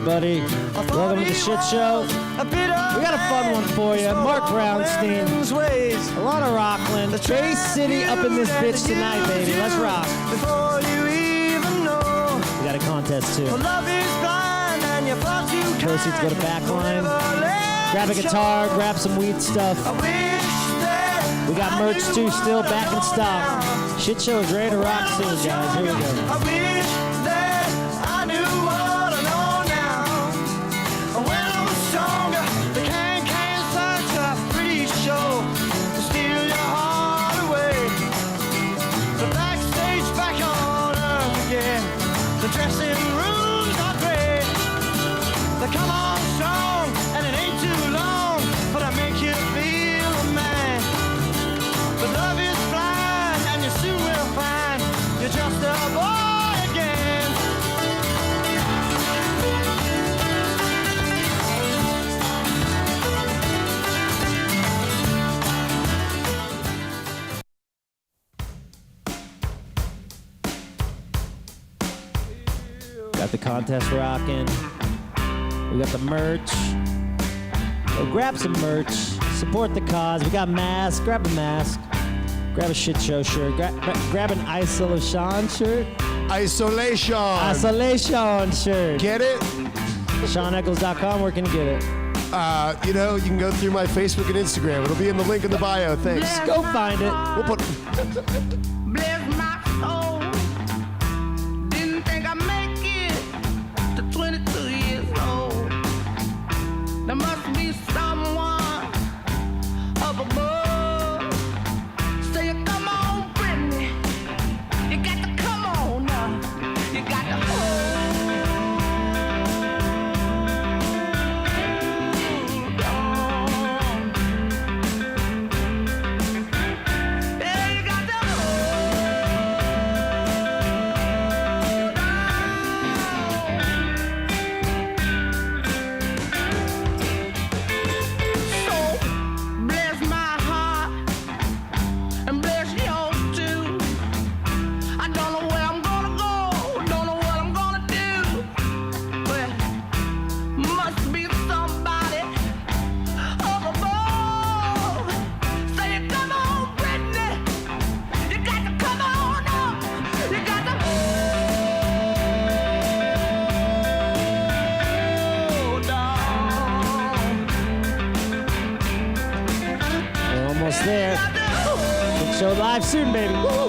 everybody. Welcome to the Shit Show. We got a fun one for you. Marc Brownstein, Alana, Rocklin, Bay City up in this bitch tonight, baby. Let's rock. We got a contest too. Proceeds go to Backline. Grab a guitar, grab some weed stuff. We got merch too, still back in stock. Shit Show is ready to rock soon, guys. Here we go. I wish that I knew what I know now. When I was stronger, the can such a pretty show to steal your heart away. The backstage back on earth again. The dressing rooms are great. They come on strong, and it ain't too long, but I make you feel a man. But love is blind, and you soon will find you're just a boy again. Got the contest rocking. We got the merch. So grab some merch. Support the cause. We got masks. Grab a mask. Grab a Shit Show shirt. Grab an Isolation shirt. Isolation. Isolation shirt. Get it? SeanEccles.com. Where can you get it? You can go through my Facebook and Instagram. It'll be in the link in the bio. Thanks. Go find it. We'll put. Bless my soul. Didn't think I'd make it to 22 years old. There must be someone up above. Say, come on, Brittany. You got to come on now. You got to hold on. Yeah, you got to hold on. So, bless my heart and bless yours too. I don't know where I'm gonna go, don't know what I'm gonna do, but must be somebody up above. Say, come on, Brittany, you got to come on up, you got to hold on. We're almost there. Shit Show live soon, baby. Woo!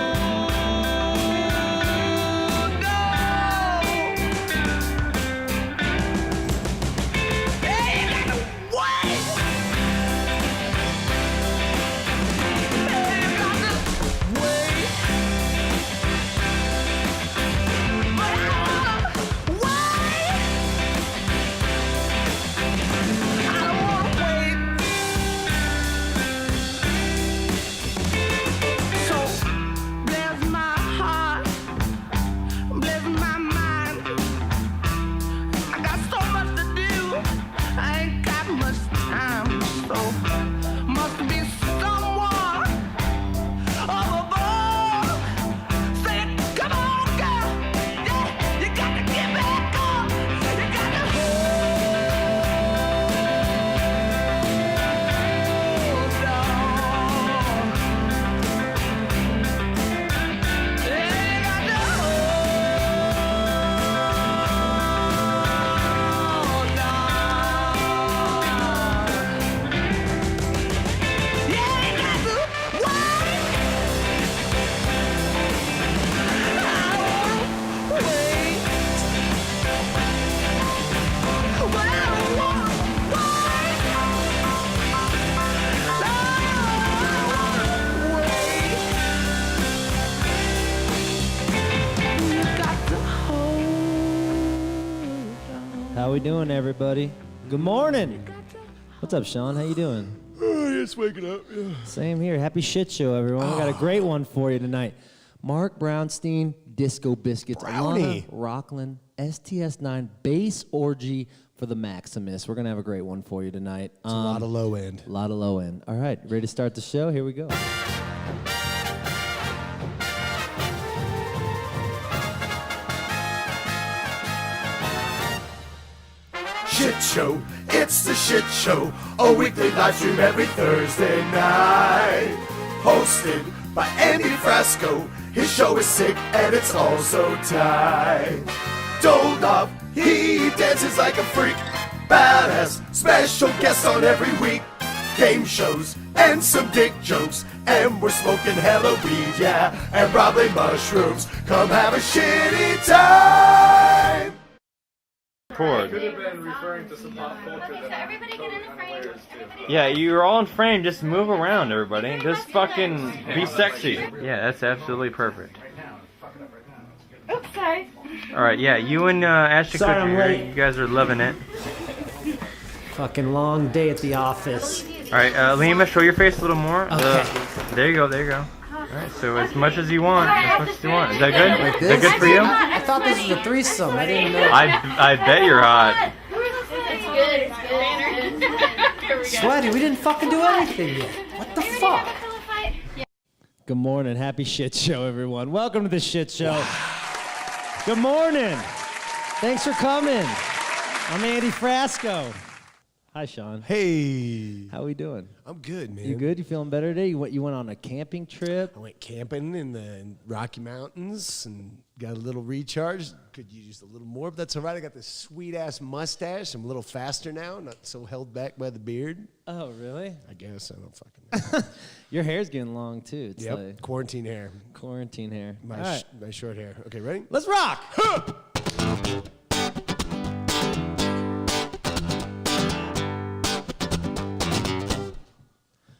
How we doing, everybody? Good morning. What's up, Sean? How you doing? Just waking up. Yeah. Same here. Happy Shit Show, everyone. We got a great one for you tonight. Marc Brownstein, Disco Biscuits, Brownie. Alana, Rocklin, STS9, Bass Orgy for the Maximus. We're going to have a great one for you tonight. It's a lot of low end. A lot of low end. All right, ready to start the show? Here we go. Shitshow, it's the Shitshow, a weekly live stream every Thursday night. Hosted by Andy Frasco, his show is sick and it's also tight. Doled up, he dances like a freak, badass, special guests on every week. Game shows and some dick jokes, and we're smoking hella weed, yeah, and probably mushrooms. Come have a shitty time. Could have been referring to some pop culture that everybody get in the frame. Yeah, you're all in frame. Just move around, everybody. Just fucking be sexy. Yeah, that's absolutely perfect. Oops, sorry. All right, yeah, you and Ashton Sorry, Kutcher I'm here. late. You guys are loving it. Fucking long day at the office. All right, Lima, show your face a little more. Okay. There you go. There you go. All right, so as much as you want. As much as you want. Is that good? Like Is that this? good for you? I thought this was a threesome. I didn't know. I bet you're hot. It's good. It's good. Here we go. Sweaty, we didn't fucking do anything yet. What the fuck? Yeah. Good morning. Happy shit show, everyone. Welcome to the shit show. Good morning. Thanks for coming. I'm Andy Frasco. Hi, Sean. Hey. How we doing? I'm good, man. You good? You feeling better today? You went on a camping trip? I went camping in the Rocky Mountains and got a little recharge. Could use a little more, but that's all right. I got this sweet-ass mustache. I'm a little faster now, not so held back by the beard. Oh, really? I guess. I don't fucking know. Your hair's getting long, too. It's Yep, like quarantine hair. quarantine hair. My, All right. my short hair. Okay, ready? Let's rock!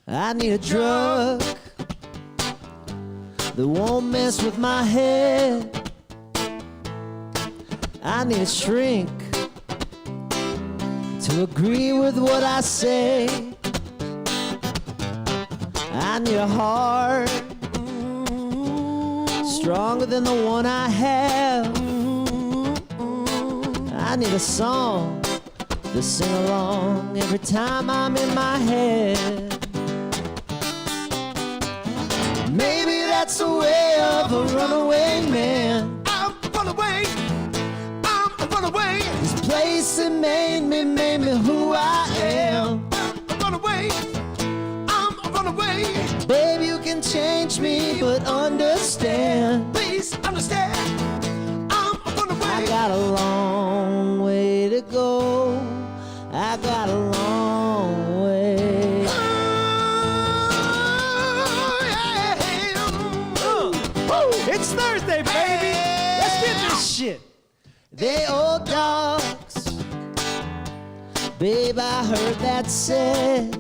I need a drug that won't mess with my head. I need a shrink to agree with what I say. I need a heart stronger than the one I have. I need a song to sing along every time I'm in my head. Maybe that's the way of a runaway man. I'm a runaway. I'm a runaway. This place that made me who I am. I'm a runaway. I'm a runaway. Baby, you can change me, but understand, Please understand. I'm a runaway. I got a long way to go. I got a long way. It's Thursday, baby. Let's get this shit. They old dogs. Babe, I heard that said.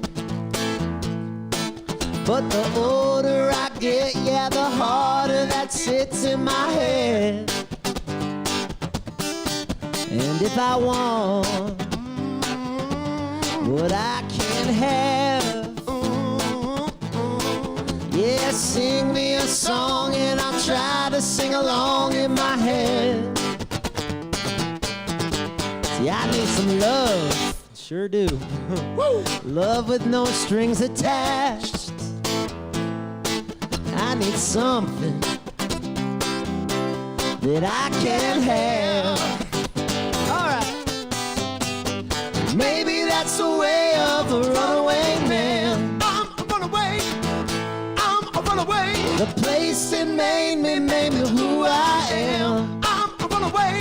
But the older I get, yeah, the harder that sits in my head. And if I want what I can't have, yeah, sing me a song and I'll try to sing along in my head. See, I need some love, sure do. Love with no strings attached. I need something that I can't have. Alright. Maybe that's the way of a runaway man. I'm a runaway. I'm a runaway. The place that made me who I am. I'm a runaway.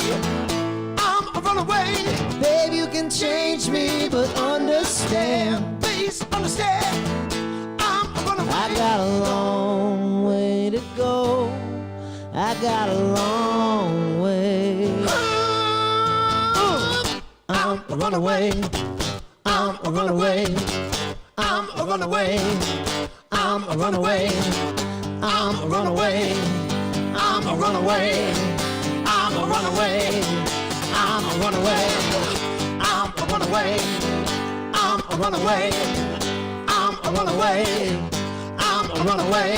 I'm a runaway. Babe, you can change me, but understand, Please understand. I'm a runaway. I got a long way to go. I got a long way. I'm a runaway. I'm a runaway. I'm a runaway. I'm a runaway. I'm a runaway. I'm a runaway. I'm a runaway. I'm a runaway. I'm a runaway. I'm a runaway. I'm a runaway. I'm a runaway.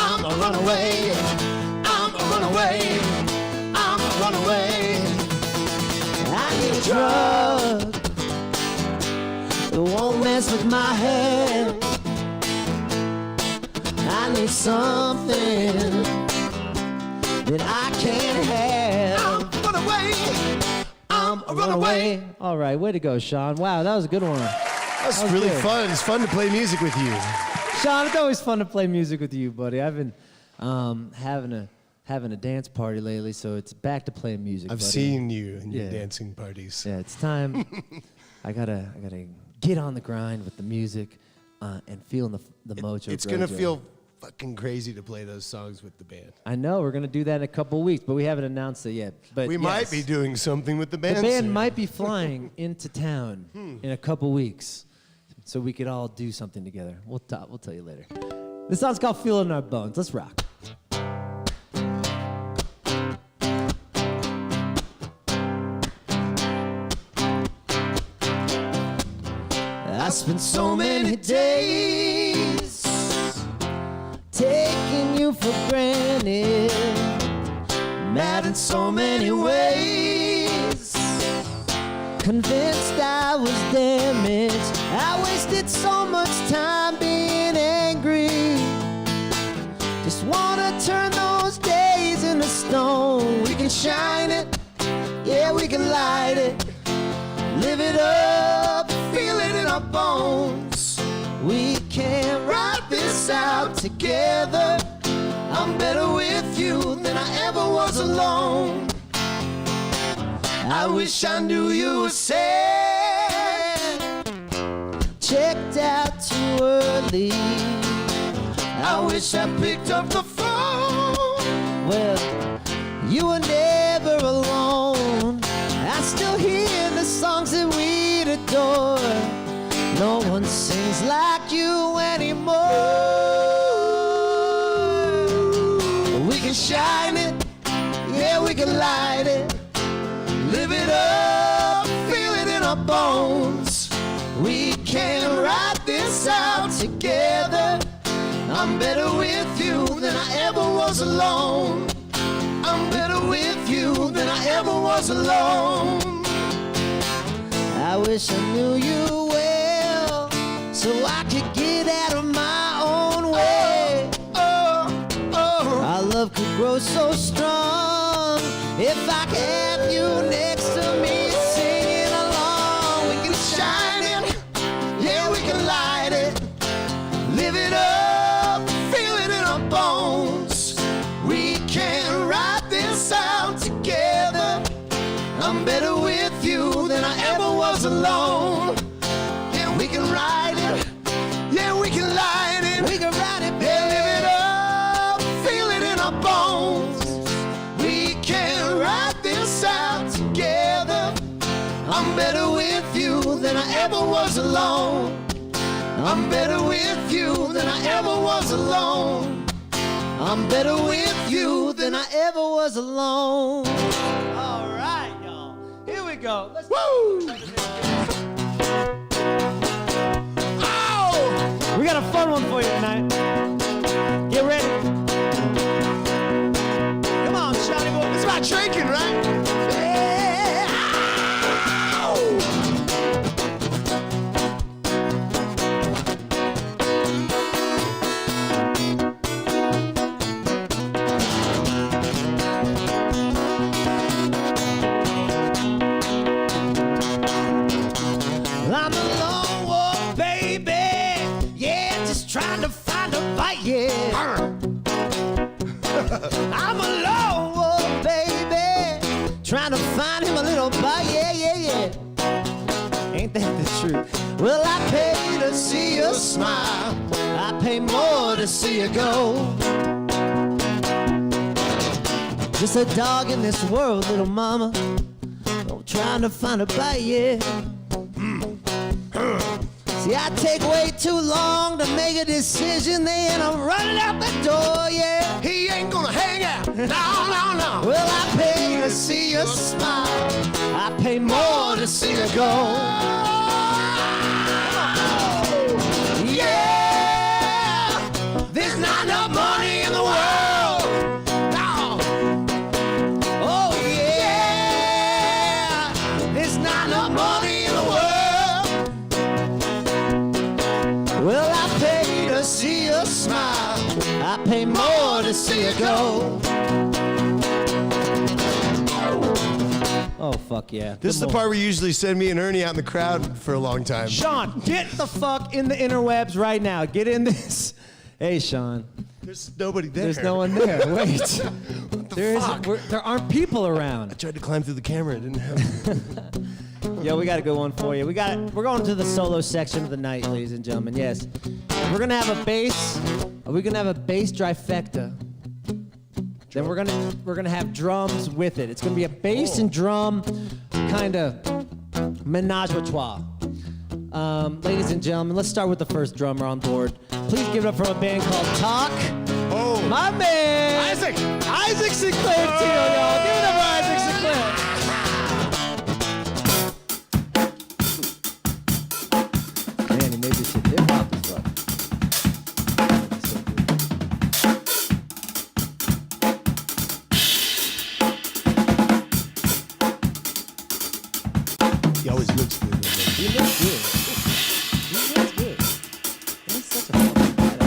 I'm a runaway. I'm a runaway. I'm a runaway. I need a drug that won't mess with my head. I need something that I can't have. I'm a runaway. I'm run away. All right, way to go, Sean. Wow, that was a good one. That's really good. fun. It's fun to play music with you. Sean, it's always fun to play music with you, buddy. I've been having a dance party lately, so it's back to playing music. I've buddy. seen you in your Yeah. dancing parties. Yeah, it's time. I gotta get on the grind with the music and feeling the mojo. It's gonna feel fucking crazy to play those songs with the band. I know we're gonna do that in a couple weeks, but we haven't announced it yet. But We might be doing something with the band. The band soon. might be flying into town in a couple weeks, so we could all do something together. We'll tell you later. This song's called "Feel It in Our Bones." Let's rock. I spent so many days taking you for granted, mad in so many ways, convinced I was damaged. I wasted so much time being angry. Just wanna turn those days into stone. We can shine it, yeah, we can light it, live it up, feel it in our bones. We can write this out together. I'm better with you than I ever was alone. I wish I knew you were sad, checked out too early. I wish I picked up the phone. Well, you were never alone. I still hear the songs that we'd adore. No one sings like you anymore. We can shine it, yeah, we can light it, live it up, feel it in our bones. We can write this out together. I'm better with you than I ever was alone. I'm better with you than I ever was alone. I wish I knew you well, so I could get out of my own way. Our love could grow so strong if I could have you next to me singing along. We can shine it, yeah, we can light it, live it up, feel it in our bones. We can write this out together. I'm better with you than I ever was alone. Yeah, we can ride it. Yeah, we can light it. We can ride it, baby. Yeah, live it up, feel it in our bones. We can write this out together. I'm better with you than I ever was alone. I'm better with you than I ever was alone. I'm better with you than I ever was alone. All right, y'all. Here we go. Let's woo! Oh! We got a fun one for you tonight. Get ready. Come on, Shotty boy. It's about drinking, right? Yeah. Ow! I'm a lone wolf, baby. Yeah, just trying to find a bite, yeah. I'm a lone wolf, baby. Trying to find him a little bite, yeah, yeah, yeah. Ain't that the truth? Well, I pay to see you smile. I pay more to see you go. Just a dog in this world, little mama. Oh, trying to find a bite, yeah. See, I take way too long to make a decision, then I'm running out the door, yeah. He ain't gonna hang out. No, no, no. Well, I pay to see you smile. I pay more to see you go. Yeah, there's not enough money in the world. No. Oh, yeah, there's not enough money in the world. Well, I pay to see you smile. I pay more to see you go. Oh, fuck yeah. This is the part where you usually send me and Ernie out in the crowd for a long time. Sean, get the fuck in the interwebs right now. Get in this. Hey, Sean. There's nobody there. There's no one there. Wait. Fuck? There aren't people around. I tried to climb through the camera. It didn't happen. Yo, we got a good one for you. We're going to the solo section of the night, ladies and gentlemen. Yes. We're going to have a bass. We're going to have a bass trifecta. Then we're gonna have drums with it. It's gonna be a bass and drum kind of menage a trois. Ladies and gentlemen, let's start with the first drummer on board. Please give it up for a band called Talk. Oh, My man, Isaac Sinclair Teal, y'all. Give it up for Isaac Sinclair. Man, he made this shit hip hop as fuck. he always looks good. He looks good. He looks good. He's such a fucking badass.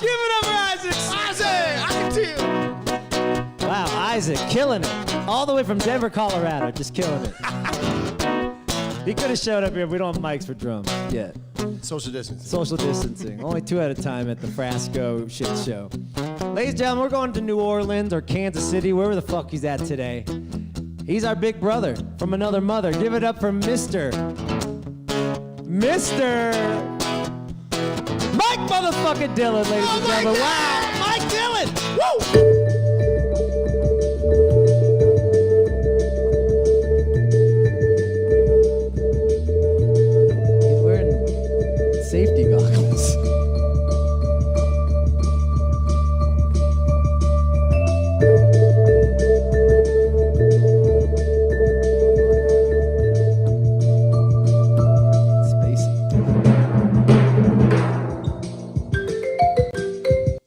Give it up for Isaac! Wow, Isaac, killing it. All the way from Denver, Colorado, just killing it. He could have showed up here, but we don't have mics for drums yet. Social distancing. Social distancing. Only 2 at a time at the Frasco Shitshow. Ladies and gentlemen, we're going to New Orleans or Kansas City, wherever the fuck he's at today. He's our big brother from another mother. Give it up for Mr. Mike motherfucking Dillon, ladies and gentlemen. Wow, Mike Dillon! Woo! He's wearing safety goggles.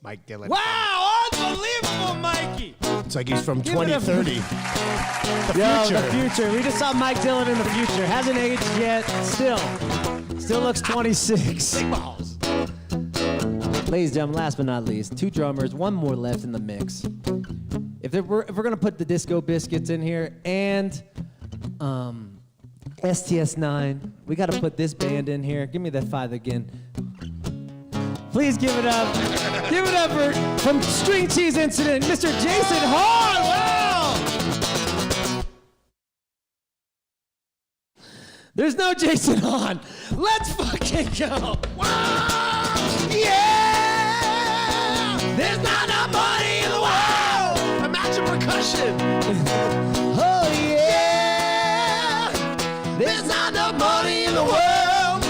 Mike Dillon. Wow, unbelievable, Mikey! It's like he's from Give it up. 2030. The future. We just saw Mike Dillon in the future. Hasn't aged yet. Still looks 26. Big balls. Ladies and gentlemen, last but not least, 2 drummers, 1 more left in the mix. If we're gonna put the Disco Biscuits in here and STS9, we gotta put this band in here. Give me that 5 again. Please give it up. Give it up from String Cheese Incident, Mr. Jason Hahn. Wow! There's no Jason Hahn. Let's fucking go. Wow! Yeah! There's not enough money in the world. Imagine percussion. Oh yeah! There's not enough money in the world.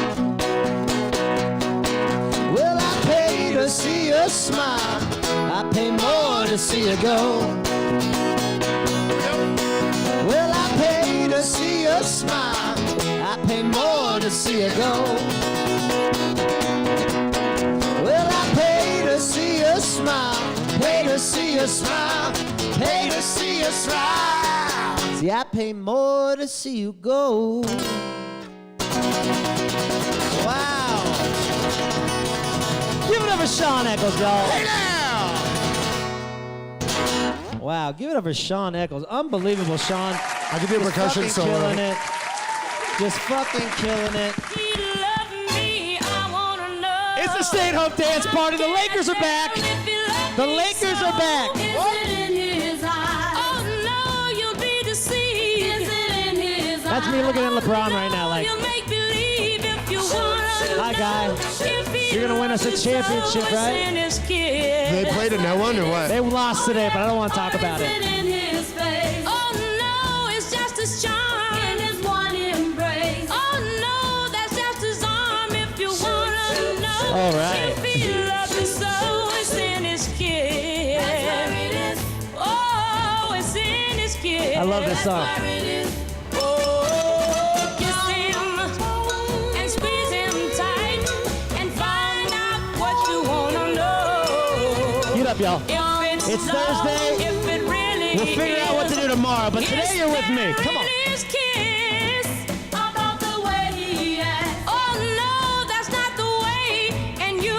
Well, I pay to see you smile. I pay more to see you go. Well, I pay to see you smile. I pay more to see you go. Well, I pay to see you smile. Pay to see you smile. Pay to see you smile. See, I pay more to see you go. Wow. Give it up for Sean Eccles, y'all. Hey now! Wow, give it up for Sean Eccles. Unbelievable, Sean. I'll give you a percussion Fucking solo. killing it. Just fucking killing it. It's the stay-at-home dance party. The Lakers are back. The Lakers are back. That's me looking at LeBron right now like, hi, guy. You're going to win us a championship, right? They played a no one or what? They lost today, but I don't want to talk about it. All right. I love this song. Get up, y'all. It's Thursday. We'll figure out what to do tomorrow, but today you're with me. Come on. Oh no, that's not the way, and you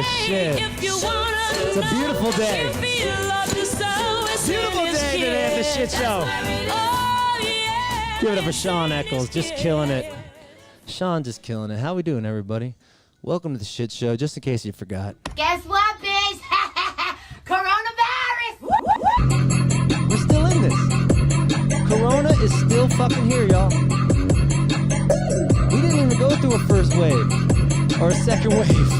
shit. It's a beautiful day. Beautiful day today at the Shit Show. Give it up for Sean Eccles, just killing it. Sean just killing it. How we doing, everybody? Welcome to the Shit Show, just in case you forgot. Guess what, bitch? Coronavirus! We're still in this. Corona is still fucking here, y'all. We didn't even go through a first wave or a second wave.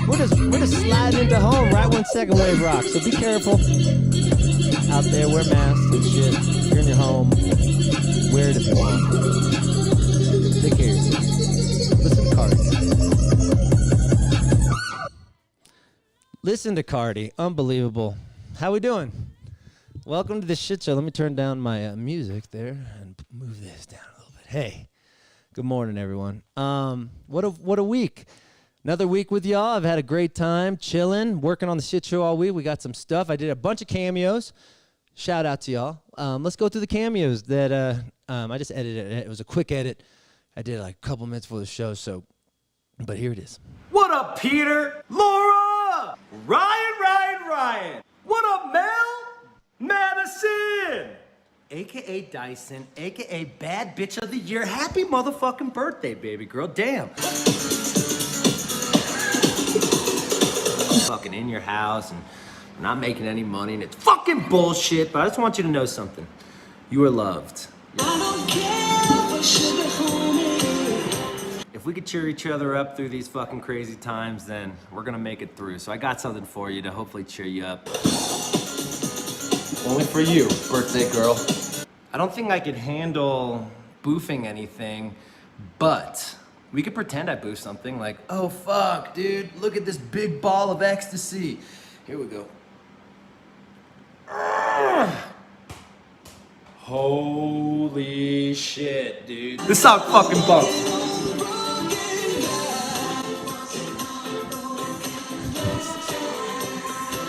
We're just sliding into home right when second wave rocks. So be careful out there. Wear masks and shit. If you're in your home, wear it if you want. Take care of yourself. Listen to Cardi. Listen to Cardi. Unbelievable. How we doing? Welcome to the Shit Show. Let me turn down my music there and move this down a little bit. Hey, good morning, everyone. What a week. Another week with y'all. I've had a great time chilling, working on the Shit Show all week. We got some stuff. I did a bunch of cameos. Shout out to y'all. Let's go through the cameos that I just edited. It was a quick edit. I did like a couple minutes for the show, but here it is. What up, Peter? Laura! Ryan! What up, Mel? Madison! AKA Dyson, AKA Bad Bitch of the Year. Happy motherfucking birthday, baby girl. Damn. Fucking in your house and not making any money, and it's fucking bullshit, but I just want you to know something. You are loved. I don't care for sugar, homie. If we could cheer each other up through these fucking crazy times, then we're gonna make it through. So I got something for you to hopefully cheer you up. Only for you, birthday girl. I don't think I could handle boofing anything, but we could pretend I boof something like, oh fuck, dude, look at this big ball of ecstasy. Here we go. Holy shit, dude. This song fucking bumps.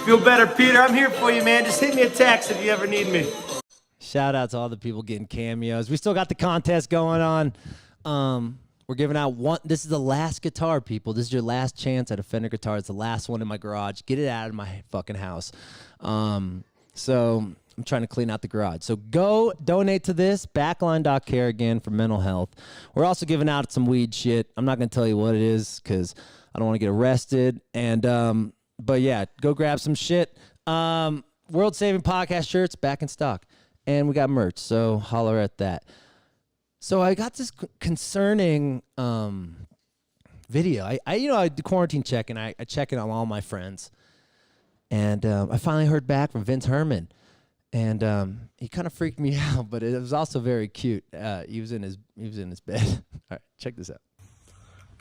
Feel better, Peter. I'm here for you, man. Just hit me a text if you ever need me. Shout out to all the people getting cameos. We still got the contest going on. We're giving out one. This is the last guitar, people. This is your last chance at a Fender guitar. It's the last one in my garage. Get it out of my fucking house. So I'm trying to clean out the garage. So go donate to this. Backline.care again for mental health. We're also giving out some weed shit. I'm not going to tell you what it is because I don't want to get arrested. And but yeah, go grab some shit. World Saving Podcast shirts back in stock. And we got merch, so holler at that. So I got this concerning video. I do quarantine checking. I check in on all my friends. And I finally heard back from Vince Herman. And he kind of freaked me out, but it was also very cute. He was in his bed. All right, check this out.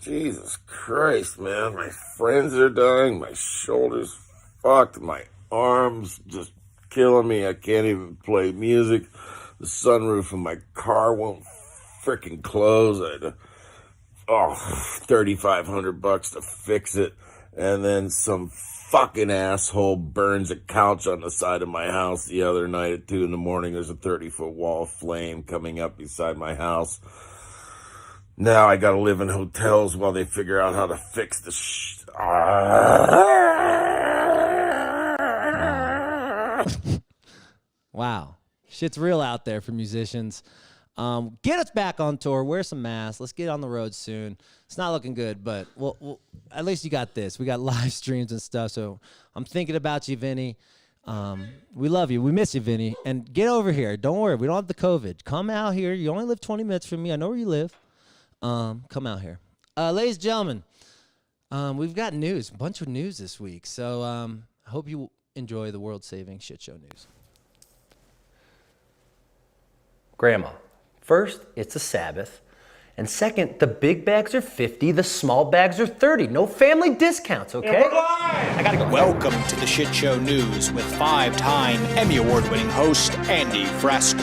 Jesus Christ, man. My friends are dying. My shoulder's fucked. My arms just killing me. I can't even play music. The sunroof of my car won't freaking close. I had $3,500 to fix it. And then some fucking asshole burns a couch on the side of my house the other night at 2 a.m. There's a 30-foot wall of flame coming up beside my house. Now I gotta live in hotels while they figure out how to fix the Wow. Shit's real out there for musicians. Get us back on tour. Wear some masks. Let's get on the road soon. It's not looking good, but we'll at least you got this. We got live streams and stuff, so I'm thinking about you, Vinny. We love you. We miss you, Vinny. And get over here. Don't worry. We don't have the COVID. Come out here. You only live 20 minutes from me. I know where you live. Come out here. Ladies and gentlemen, we've got news. A bunch of news this week. So I hope you enjoy the world-saving Shit Show news. Grandma, first, it's a Sabbath. And second, the big bags are 50, the small bags are 30. No family discounts, okay? I gotta go. Welcome to the Shit Show News with 5-time Emmy Award-winning host Andy Frasco,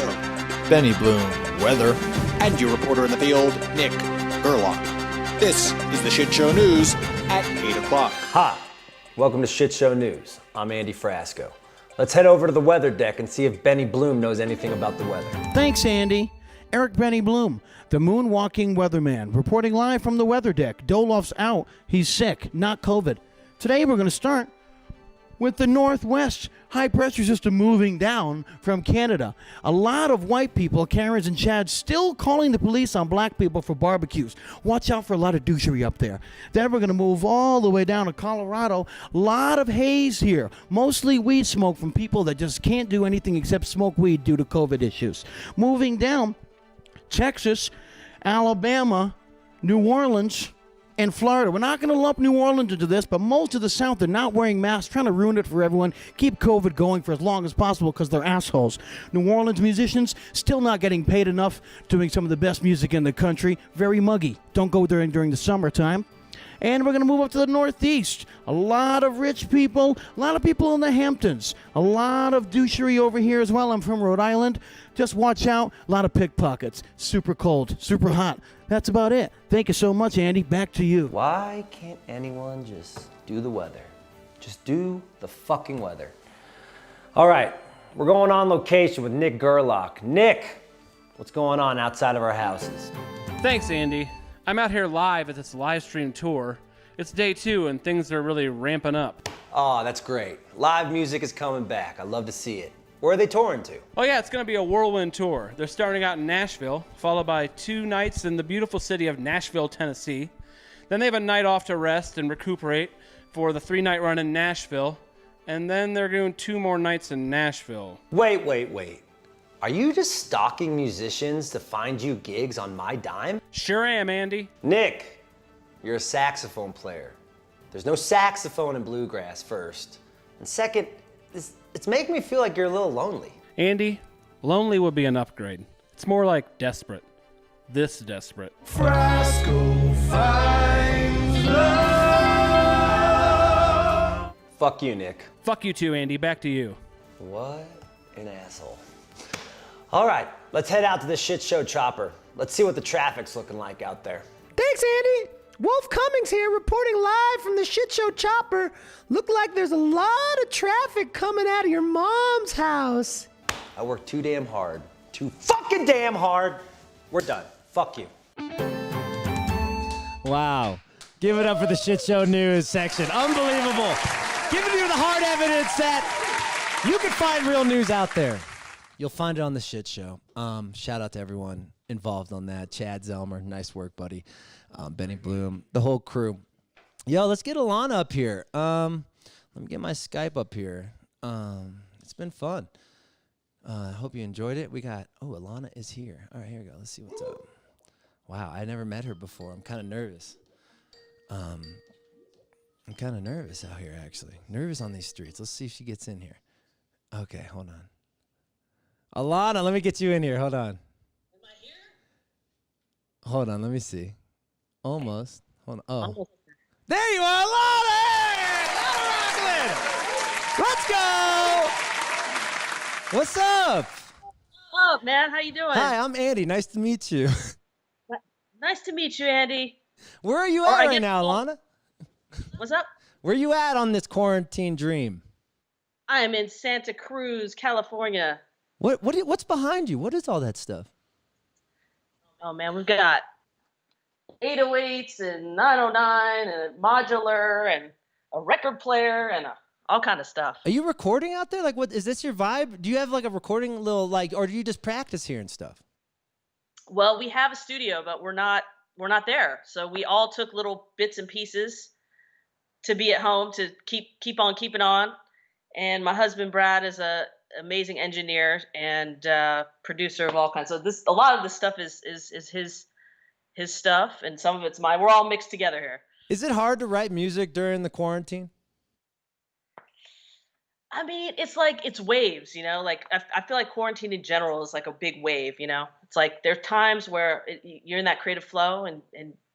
Benny Bloom, weather, and your reporter in the field, Nick Gerlach. This is the Shit Show News at 8 o'clock. Hi, welcome to Shit Show News. I'm Andy Frasco. Let's head over to the weather deck and see if Benny Bloom knows anything about the weather. Thanks, Andy. Eric Benny Bloom, the moonwalking weatherman, reporting live from the weather deck. Dolof's out. He's sick, not COVID. Today we're going to start with the Northwest high pressure system moving down from Canada. A lot of white people, Karens and Chads, still calling the police on black people for barbecues. Watch out for a lot of douchery up there. Then we're going to move all the way down to Colorado. A lot of haze here, mostly weed smoke from people that just can't do anything except smoke weed due to COVID issues. Moving down, Texas, Alabama, New Orleans, and Florida. We're not going to lump New Orleans into this, but most of the South are not wearing masks, trying to ruin it for everyone, keep COVID going for as long as possible because they're assholes. New Orleans musicians still not getting paid enough, doing some of the best music in the country. Very muggy. Don't go there during the summertime. And we're going to move up to the Northeast. A lot of rich people, a lot of people in the Hamptons, a lot of douchery over here as well. I'm from Rhode Island. Just watch out. A lot of pickpockets. Super cold, super hot. That's about it. Thank you so much, Andy. Back to you. Why can't anyone just do the weather? Just do the fucking weather. All right, we're going on location with Nick Gerlach. Nick, what's going on outside of our houses? Thanks, Andy. I'm out here live at this live stream tour. It's day 2 and things are really ramping up. Oh, that's great. Live music is coming back. I love to see it. Where are they touring to? Oh yeah, it's gonna be a whirlwind tour. They're starting out in Nashville, followed by 2 nights in the beautiful city of Nashville, Tennessee. Then they have a night off to rest and recuperate for the 3-night run in Nashville. And then they're doing 2 more nights in Nashville. Wait. Are you just stalking musicians to find you gigs on my dime? Sure am, Andy. Nick, you're a saxophone player. There's no saxophone in bluegrass, first. And second, it's making me feel like you're a little lonely. Andy, lonely would be an upgrade. It's more like desperate. This desperate. Frasco finds love. Fuck you, Nick. Fuck you too, Andy. Back to you. What an asshole. All right, let's head out to the shit show chopper. Let's see what the traffic's looking like out there. Thanks, Andy. Wolf Cummings here, reporting live from the Shit Show Chopper. Look like there's a lot of traffic coming out of your mom's house. I work too damn hard. Too fucking damn hard. We're done. Fuck you. Wow. Give it up for the Shit Show News section. Unbelievable. Giving you the hard evidence that you can find real news out there. You'll find it on the Shit Show. Shout out to everyone involved on that. Chad Zelmer, nice work, buddy. Benny Bloom, the whole crew. Yo, let's get Alana up here. Let me get my Skype up here. It's been fun. I hope you enjoyed it. We got, Alana is here. All right, here we go. Let's see what's up. Wow, I never met her before. I'm kind of nervous. I'm kind of nervous out here, actually. Nervous on these streets. Let's see if she gets in here. Okay, hold on. Alana, let me get you in here. Hold on. Am I here? Hold on, let me see. Almost. Hold on. Oh. There you are, Alana! Rocklin! Let's go! What's up? What's up, man? How you doing? Hi, I'm Andy. Nice to meet you. Nice to meet you, Andy. Where are you at right now, Alana? What's up? Where are you at on this quarantine dream? I am in Santa Cruz, California. What's behind you? What is all that stuff? Oh, man, we've got 808s and 909 and a modular and a record player and all kind of stuff. Are you recording out there? Like, what is this your vibe? Do you have like a recording little or do you just practice here and stuff? Well, we have a studio, but we're not there. So we all took little bits and pieces to be at home to keep on keeping on. And my husband Brad is a amazing engineer and producer of all kinds. So a lot of this stuff is his stuff, and some of it's mine. We're all mixed together here. Is it hard to write music during the quarantine? I mean, it's waves, you know. Like I feel like quarantine in general is like a big wave, you know. It's like there's times where you're in that creative flow and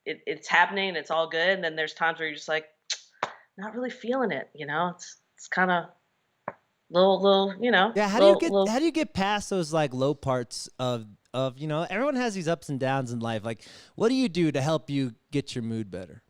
it's happening and it's all good, and then there's times where you're just like not really feeling it, you know. It's kind of little, you know. Yeah. How do you get past those like low parts of you know? Everyone has these ups and downs in life. Like, what do you do to help you get your mood better?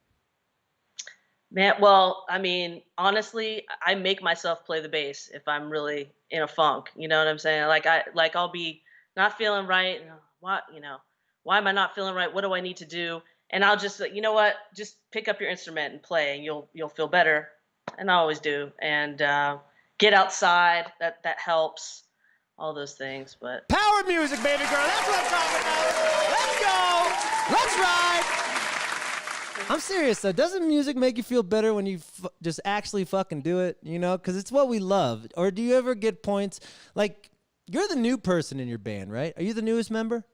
Man, well, I mean, honestly, I make myself play the bass if I'm really in a funk. You know what I'm saying? I'll be not feeling right. And why am I not feeling right? What do I need to do? And I'll just, you know what? Just pick up your instrument and play, and you'll feel better. and I always do. And get outside. That helps. All those things, but Power music, baby girl. That's what I'm talking about. Let's go. Let's ride. I'm serious though. Doesn't music make you feel better when you just actually fucking do it? You know, because it's what we love. Or do you ever get points like you're the new person in your band, right? Are you the newest member?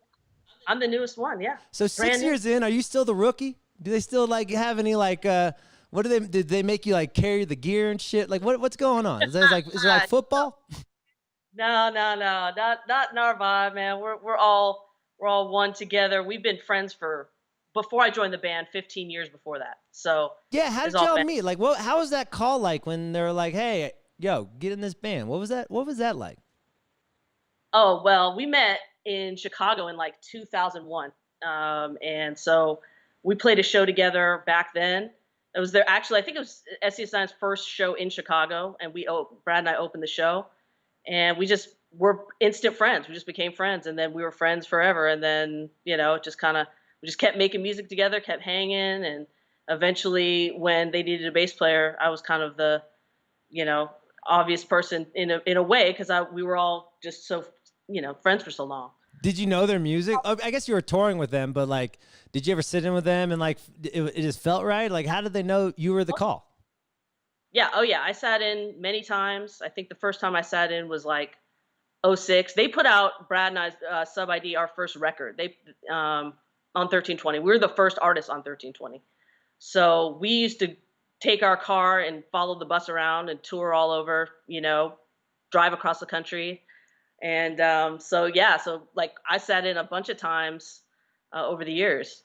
I'm the newest one. Yeah. So 6 years in, are you still the rookie? Do they still like have any like? What do they? Did they make you like carry the gear and shit? Like what's going on? Is it like football? No, not in our vibe, man. We're all one together. We've been friends for before I joined the band, 15 years before that. So yeah, how did y'all meet? Like, how was that call like when they were like, "Hey, yo, get in this band"? What was that? What was that like? Oh well, we met in Chicago in like 2001, and so we played a show together back then. It was there actually. I think it was SCS9's first show in Chicago, and Brad and I opened the show. And we just were instant friends. We just became friends, and then we were friends forever. And then, you know, we just kept making music together, kept hanging, and eventually, when they needed a bass player, I was kind of the, you know, obvious person in a way because we were all just so, you know, friends for so long. Did you know their music? I guess you were touring with them, but like, did you ever sit in with them and like it just felt right? Like, how did they know you were the call? Yeah. Oh, yeah. I sat in many times. I think the first time I sat in was like 06. They put out Brad and I's Sub ID, our first record. They on 1320. We were the first artists on 1320. So we used to take our car and follow the bus around and tour all over, you know, drive across the country. And so like I sat in a bunch of times over the years.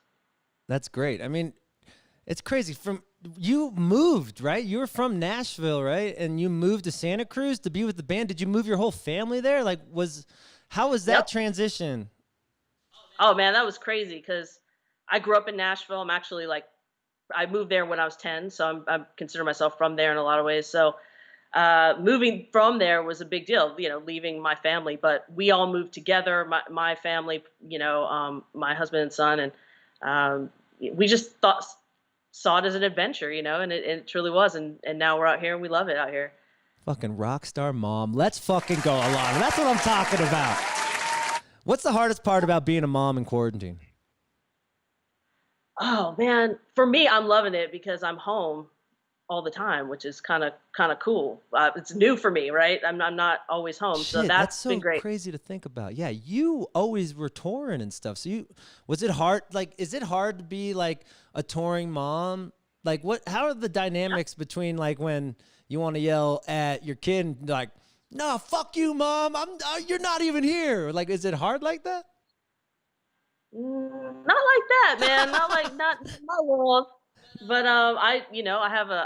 That's great. I mean, it's crazy. You moved, right? You were from Nashville, right? And you moved to Santa Cruz to be with the band. Did you move your whole family there? Like, how was that transition? Oh man, that was crazy because I grew up in Nashville. I'm actually I moved there when I was 10, so I consider myself from there in a lot of ways. So moving from there was a big deal, you know, leaving my family. But we all moved together, my family, you know, my husband and son, and we just saw it as an adventure, you know, and it truly was. And now we're out here and we love it out here. Fucking rock star mom. Let's fucking go, Alana. That's what I'm talking about. What's the hardest part about being a mom in quarantine? Oh man, for me, I'm loving it because I'm home all the time, which is kind of cool. It's new for me, right? I'm not always home, so that's so been great. Crazy to think about. Yeah, you always were touring and stuff. So was it hard? Like, is it hard to be like a touring mom? Like, how are the dynamics between like when you want to yell at your kid and like, no, fuck you, mom. You're not even here. Like, is it hard like that? Not like that, man. Not my world. But I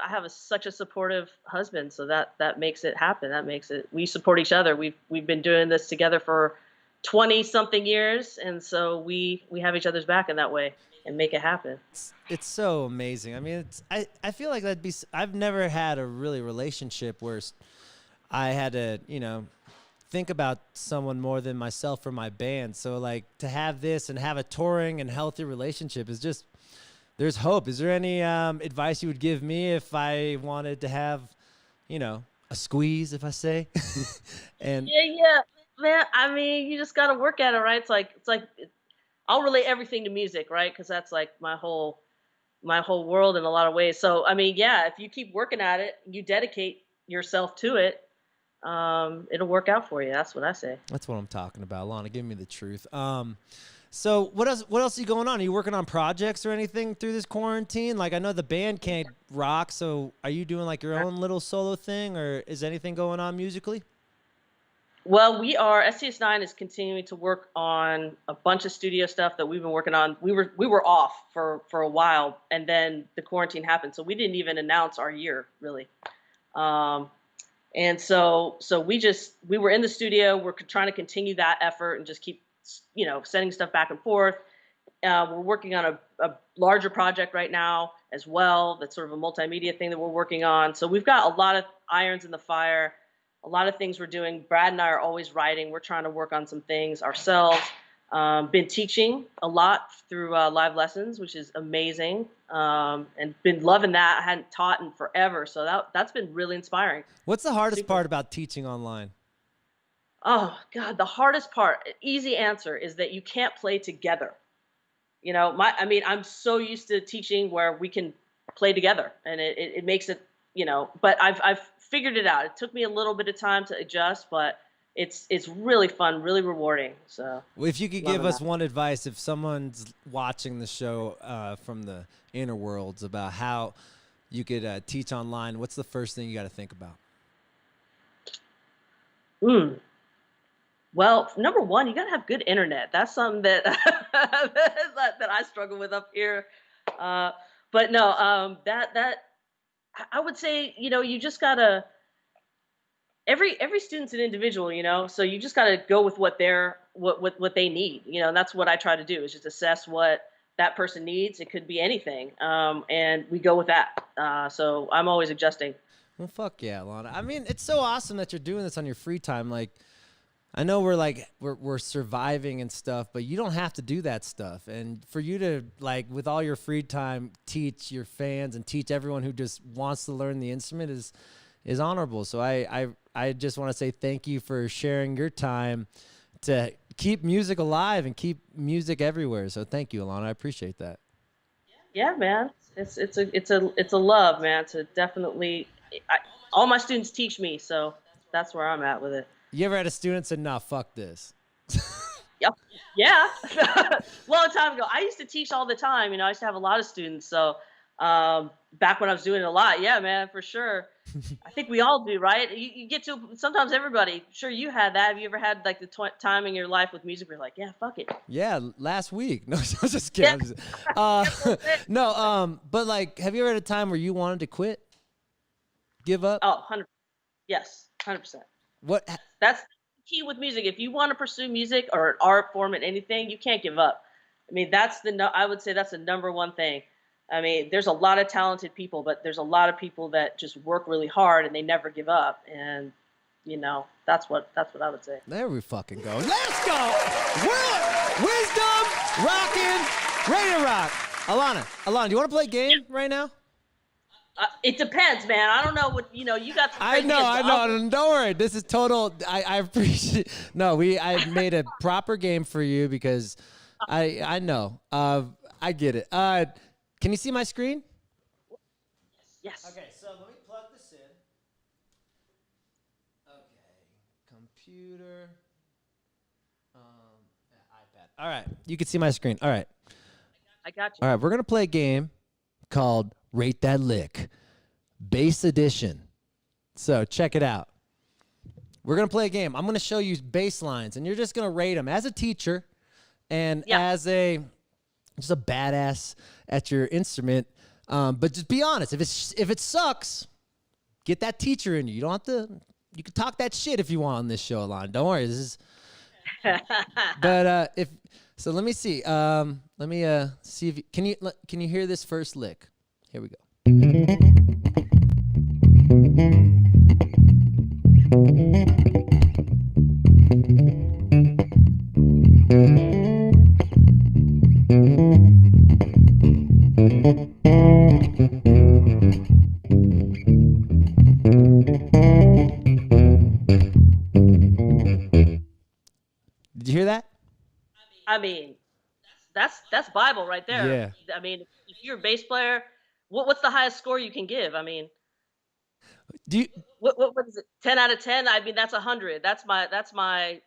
have such a supportive husband, so that makes it happen. That makes it. We support each other. We've been doing this together for 20 something years, and so we have each other's back in that way and make it happen. It's so amazing. I mean, I feel like I've never had a really relationship where I had to, you know, think about someone more than myself for my band. So like to have this and have a touring and healthy relationship is just. There's hope. Is there any advice you would give me if I wanted to have, you know, a squeeze, if I say? And yeah, man. I mean, you just got to work at it, right? It's like I'll relate everything to music, right? Because that's like my whole world in a lot of ways. So I mean, yeah, if you keep working at it, you dedicate yourself to it, it'll work out for you. That's what I say. That's what I'm talking about, Alana. Give me the truth. So what else are you going on? Are you working on projects or anything through this quarantine? Like I know the band can't rock, so are you doing like your own little solo thing, or is anything going on musically? Well, SCS9 is continuing to work on a bunch of studio stuff that we've been working on. We were off for a while, and then the quarantine happened, so we didn't even announce our year really. And so we were in the studio. We're trying to continue that effort and just keep, you know, sending stuff back and forth. We're working on a larger project right now as well. That's sort of a multimedia thing that we're working on. So we've got a lot of irons in the fire, a lot of things we're doing. Brad and I are always writing. We're trying to work on some things ourselves. Been teaching a lot through live lessons, which is amazing, and been loving that. I hadn't taught in forever, so that's been really inspiring. What's the hardest part about teaching online? Oh God, the hardest part, easy answer, is that you can't play together. You know, I'm so used to teaching where we can play together, and it makes it, you know. But I've figured it out. It took me a little bit of time to adjust, but it's really fun, really rewarding. So, Well, if you could give us one advice, if someone's watching the show from the inner worlds about how you could teach online, what's the first thing you got to think about? Well, number one, you gotta have good internet. That's something that that I struggle with up here. But no, that I would say, you know, you just gotta every student's an individual, you know, so you just got to go with what they need, you know. And that's what I try to do, is just assess what that person needs. It could be anything, and we go with that. So I'm always adjusting. Well, fuck yeah, Alana. I mean, it's so awesome that you're doing this on your free time. Like, I know we're surviving and stuff, but you don't have to do that stuff. And for you to, like, with all your free time, teach your fans and teach everyone who just wants to learn the instrument is honorable. So I just want to say thank you for sharing your time to keep music alive and keep music everywhere. So thank you, Alana. I appreciate that. Yeah, man. It's a love, man. To definitely, all my students teach me, so that's where I'm at with it. You ever had a student say, "Nah, fuck this"? Yep. Yeah. Long time ago, I used to teach all the time. You know, I used to have a lot of students. So back when I was doing it a lot, yeah, man, for sure. I think we all do, right? You get to, sometimes everybody, sure, you had that. Have you ever had like the time in your life with music where you're like, yeah, fuck it? Yeah, last week. No, I was just kidding. Yeah. No, but like, have you ever had a time where you wanted to quit? Give up? Oh, 100%. Yes, 100%. What? That's the key with music. If you want to pursue music or an art form and anything, you can't give up. I mean, I would say that's the number one thing. I mean, there's a lot of talented people, but there's a lot of people that just work really hard and they never give up. And, you know, that's what I would say. There we fucking go. Let's go. Wisdom, rockin', ready to rock. Alana, do you want to play a game right now? It depends, man. I don't know what, you know, you got some I know. Don't worry. This is total. I appreciate. No, I made a proper game for you because I know. I get it. Can you see my screen? Yes. Okay, so let me plug this in. Okay, computer, iPad. All right, you can see my screen. All right. I got you. All right, we're gonna play a game called Rate That Lick, Bass Edition. So check it out. We're gonna play a game. I'm gonna show you bass lines, and you're just gonna rate them as a teacher, and as just a badass at your instrument. But just be honest. If it sucks, get that teacher in you. You don't have to. You can talk that shit if you want on this show, Alana. Don't worry. This is. But so, let me see. Let me see if can you hear this first lick? Here we go. Did you hear that? I mean, that's Bible right there. Yeah. I mean, if you're a bass player, what's the highest score you can give? I mean, what is it? 10 out of 10? I mean, that's 100. That's my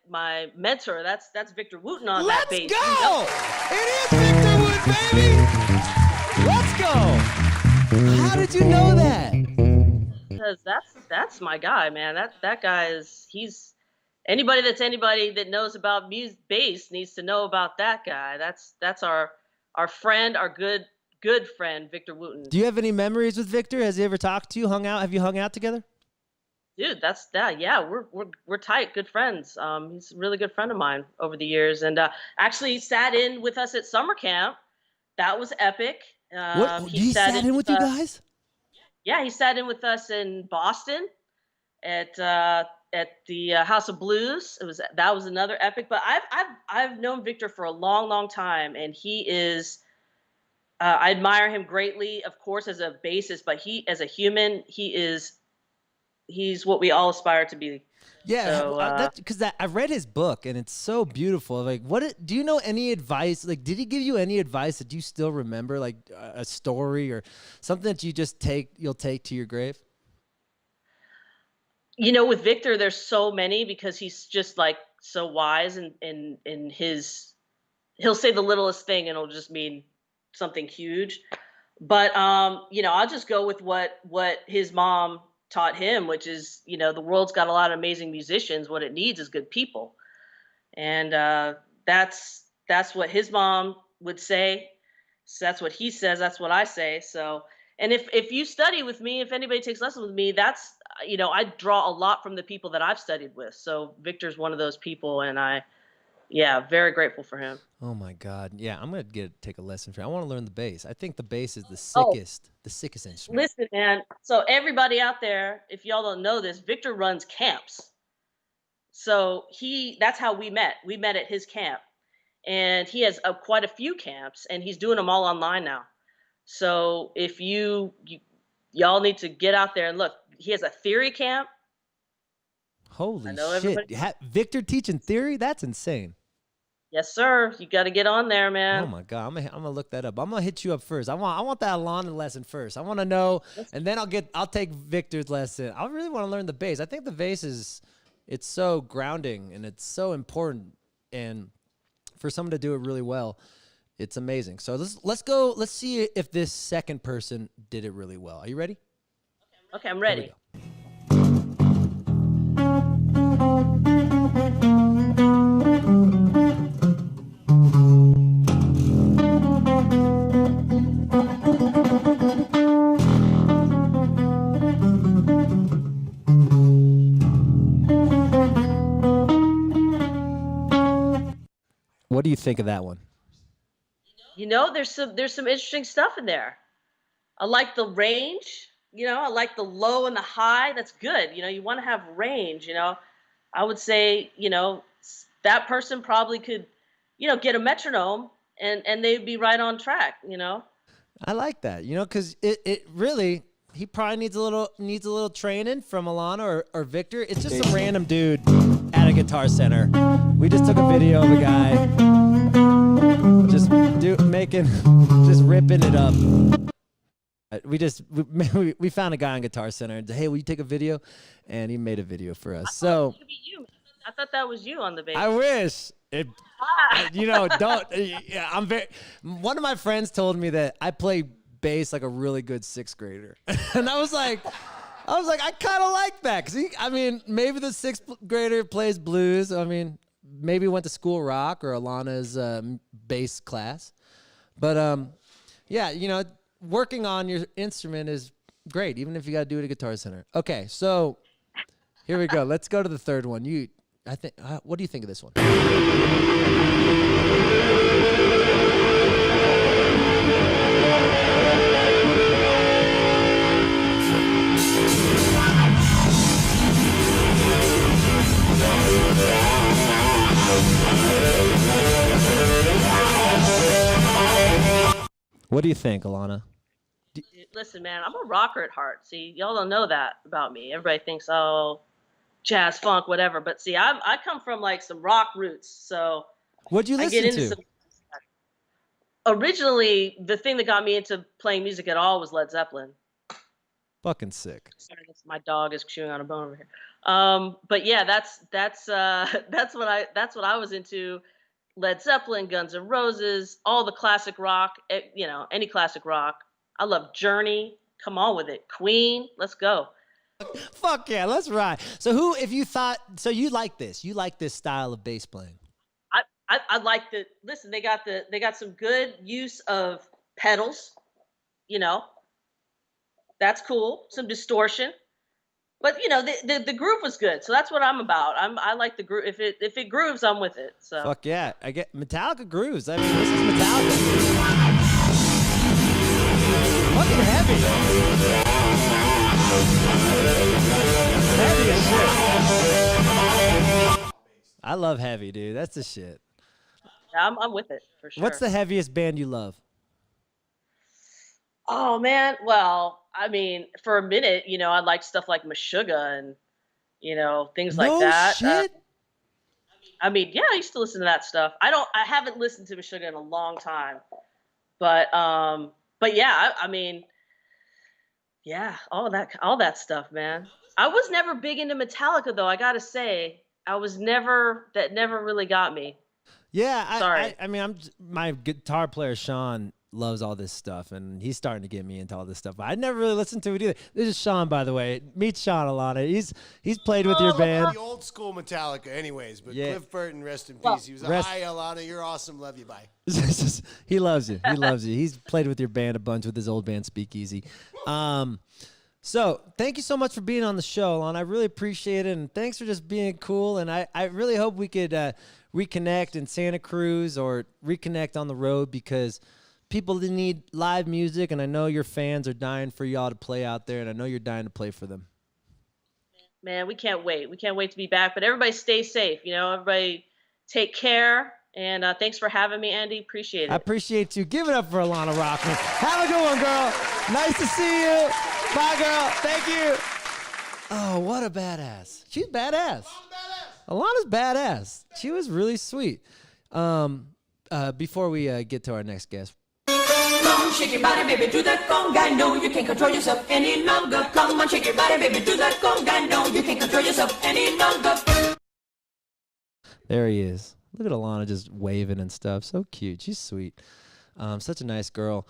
mentor. That's Victor Wooten on that bass. Let's go! It is Victor Wooten, baby! Let's go! How did you know that? Because that's my guy, man. That guy he's anybody that knows about bass needs to know about that guy. That's our friend, our good friend, Victor Wooten. Do you have any memories with Victor? Has he ever talked to you? Hung out? Have you hung out together? Dude, that's that. Yeah, we're tight, good friends. He's a really good friend of mine over the years, and actually sat in with us at summer camp. That was epic. He sat in with you guys? Yeah, he sat in with us in Boston at the House of Blues. That was another epic. But I've known Victor for a long, long time, and he is. I admire him greatly, of course, as a bassist, but as a human, he's what we all aspire to be. Yeah, So, because I read his book and it's so beautiful. Like, do you know any advice? Like, did he give you any advice that you still remember, like a story or something that you'll take to your grave? With Victor, there's so many because he's just like so wise and in his. He'll say the littlest thing and it'll just mean something huge. But I'll just go with what his mom taught him, which is, the world's got a lot of amazing musicians. What it needs is good people. And that's what his mom would say. So that's what he says. That's what I say. So, and if you study with me, if anybody takes lessons with me, that's, I draw a lot from the people that I've studied with. So Victor's one of those people, and very grateful for him. Oh my God. Yeah, I'm going to take a lesson from him. I want to learn the bass. I think the bass is the sickest instrument. Listen, man. So everybody out there, if y'all don't know this, Victor runs camps. So that's how we met. We met at his camp, and he has quite a few camps, and he's doing them all online now. So if y'all need to get out there and look, he has a theory camp. Holy shit. Victor teaching theory? That's insane. Yes, sir. You got to get on there, man. Oh my God. I'm gonna look that up. I'm gonna hit you up first. I want that Alana lesson first. I want to know, and then I'll take Victor's lesson. I really want to learn the bass. I think the bass it's so grounding and it's so important, and for someone to do it really well, it's amazing. So let's go. Let's see if this second person did it really well. Are you ready? Okay, I'm ready. What do you think of that one? There's some interesting stuff in there. I like the range. I like the low and the high. That's good. You want to have range. I would say, that person probably could, get a metronome and they'd be right on track. I like that. Because it really, he probably needs a little training from Alana or Victor. It's just some random dude at a Guitar Center. We just took a video of a guy just ripping it up. We found a guy on Guitar Center and said, hey, will you take a video? And he made a video for us. So I thought that was you on the bass. I wish. I'm very. One of my friends told me that I play bass like a really good sixth grader, and I was like, I kind of like that because maybe the sixth grader plays blues. Maybe went to school rock or Alana's bass class, but working on your instrument is great, even if you got to do it at Guitar Center. Okay, so here we go. Let's go to the third one. What do you think of this one? What do you think, Alana? Listen, man, I'm a rocker at heart. See, y'all don't know that about me. Everybody thinks, oh, jazz, funk, whatever. But see, I come from like some rock roots. So what'd you listen to? Originally, the thing that got me into playing music at all was Led Zeppelin. Fucking sick. Sorry, my dog is chewing on a bone over here. But yeah, that's what I was into. Led Zeppelin, Guns N' Roses, all the classic rock, any classic rock. I love Journey. Come on with it. Queen, let's go. Fuck yeah, let's ride. So you like this? You like this style of bass playing? I like listen, they got some good use of pedals, That's cool. Some distortion. But the groove was good, so that's what I'm about. I like the groove. If it grooves, I'm with it. So fuck yeah, I get Metallica grooves. This is Metallica. Fucking heavy. Heavy as shit. I love heavy, dude. That's the shit. I'm with it for sure. What's the heaviest band you love? Oh man, well, I mean, for a minute, I liked stuff like Meshuggah and things like No that. shit. I mean, yeah, I used to listen to that stuff. I haven't listened to Meshuggah in a long time, but yeah, I mean, yeah, all that stuff, man. I was never big into Metallica though. I gotta say, that never really got me. Yeah, Sorry. I mean, my guitar player Sean loves all this stuff, and he's starting to get me into all this stuff. I never really listened to it either. This is Sean, by the way. Meet Sean Alana. He's played with your band. The old school Metallica, anyways. But Yeah. Cliff Burton, rest in peace. He was like, "Hi, Alana, you're awesome. Love you. Bye." He loves you. He loves you. He's played with your band a bunch with his old band Speakeasy. So thank you so much for being on the show, Alana. I really appreciate it, and thanks for just being cool. And I really hope we could reconnect in Santa Cruz or reconnect on the road, because people need live music, and I know your fans are dying for y'all to play out there, and I know you're dying to play for them. Man, we can't wait. We can't wait to be back. But everybody stay safe. Everybody take care. And thanks for having me, Andy. Appreciate it. I appreciate you. Give it up for Alana Rocklin. Have a good one, girl. Nice to see you. Bye, girl. Thank you. Oh, what a badass. She's badass. Alana's badass. She was really sweet. Before we get to our next guest. Come on, shake your body, baby, do that conga. No, you can't control yourself any longer. Come on, shake your body, baby, do that conga. No, you can't control yourself any longer. There he is. Look at Alana just waving and stuff. So cute. She's sweet. Such a nice girl.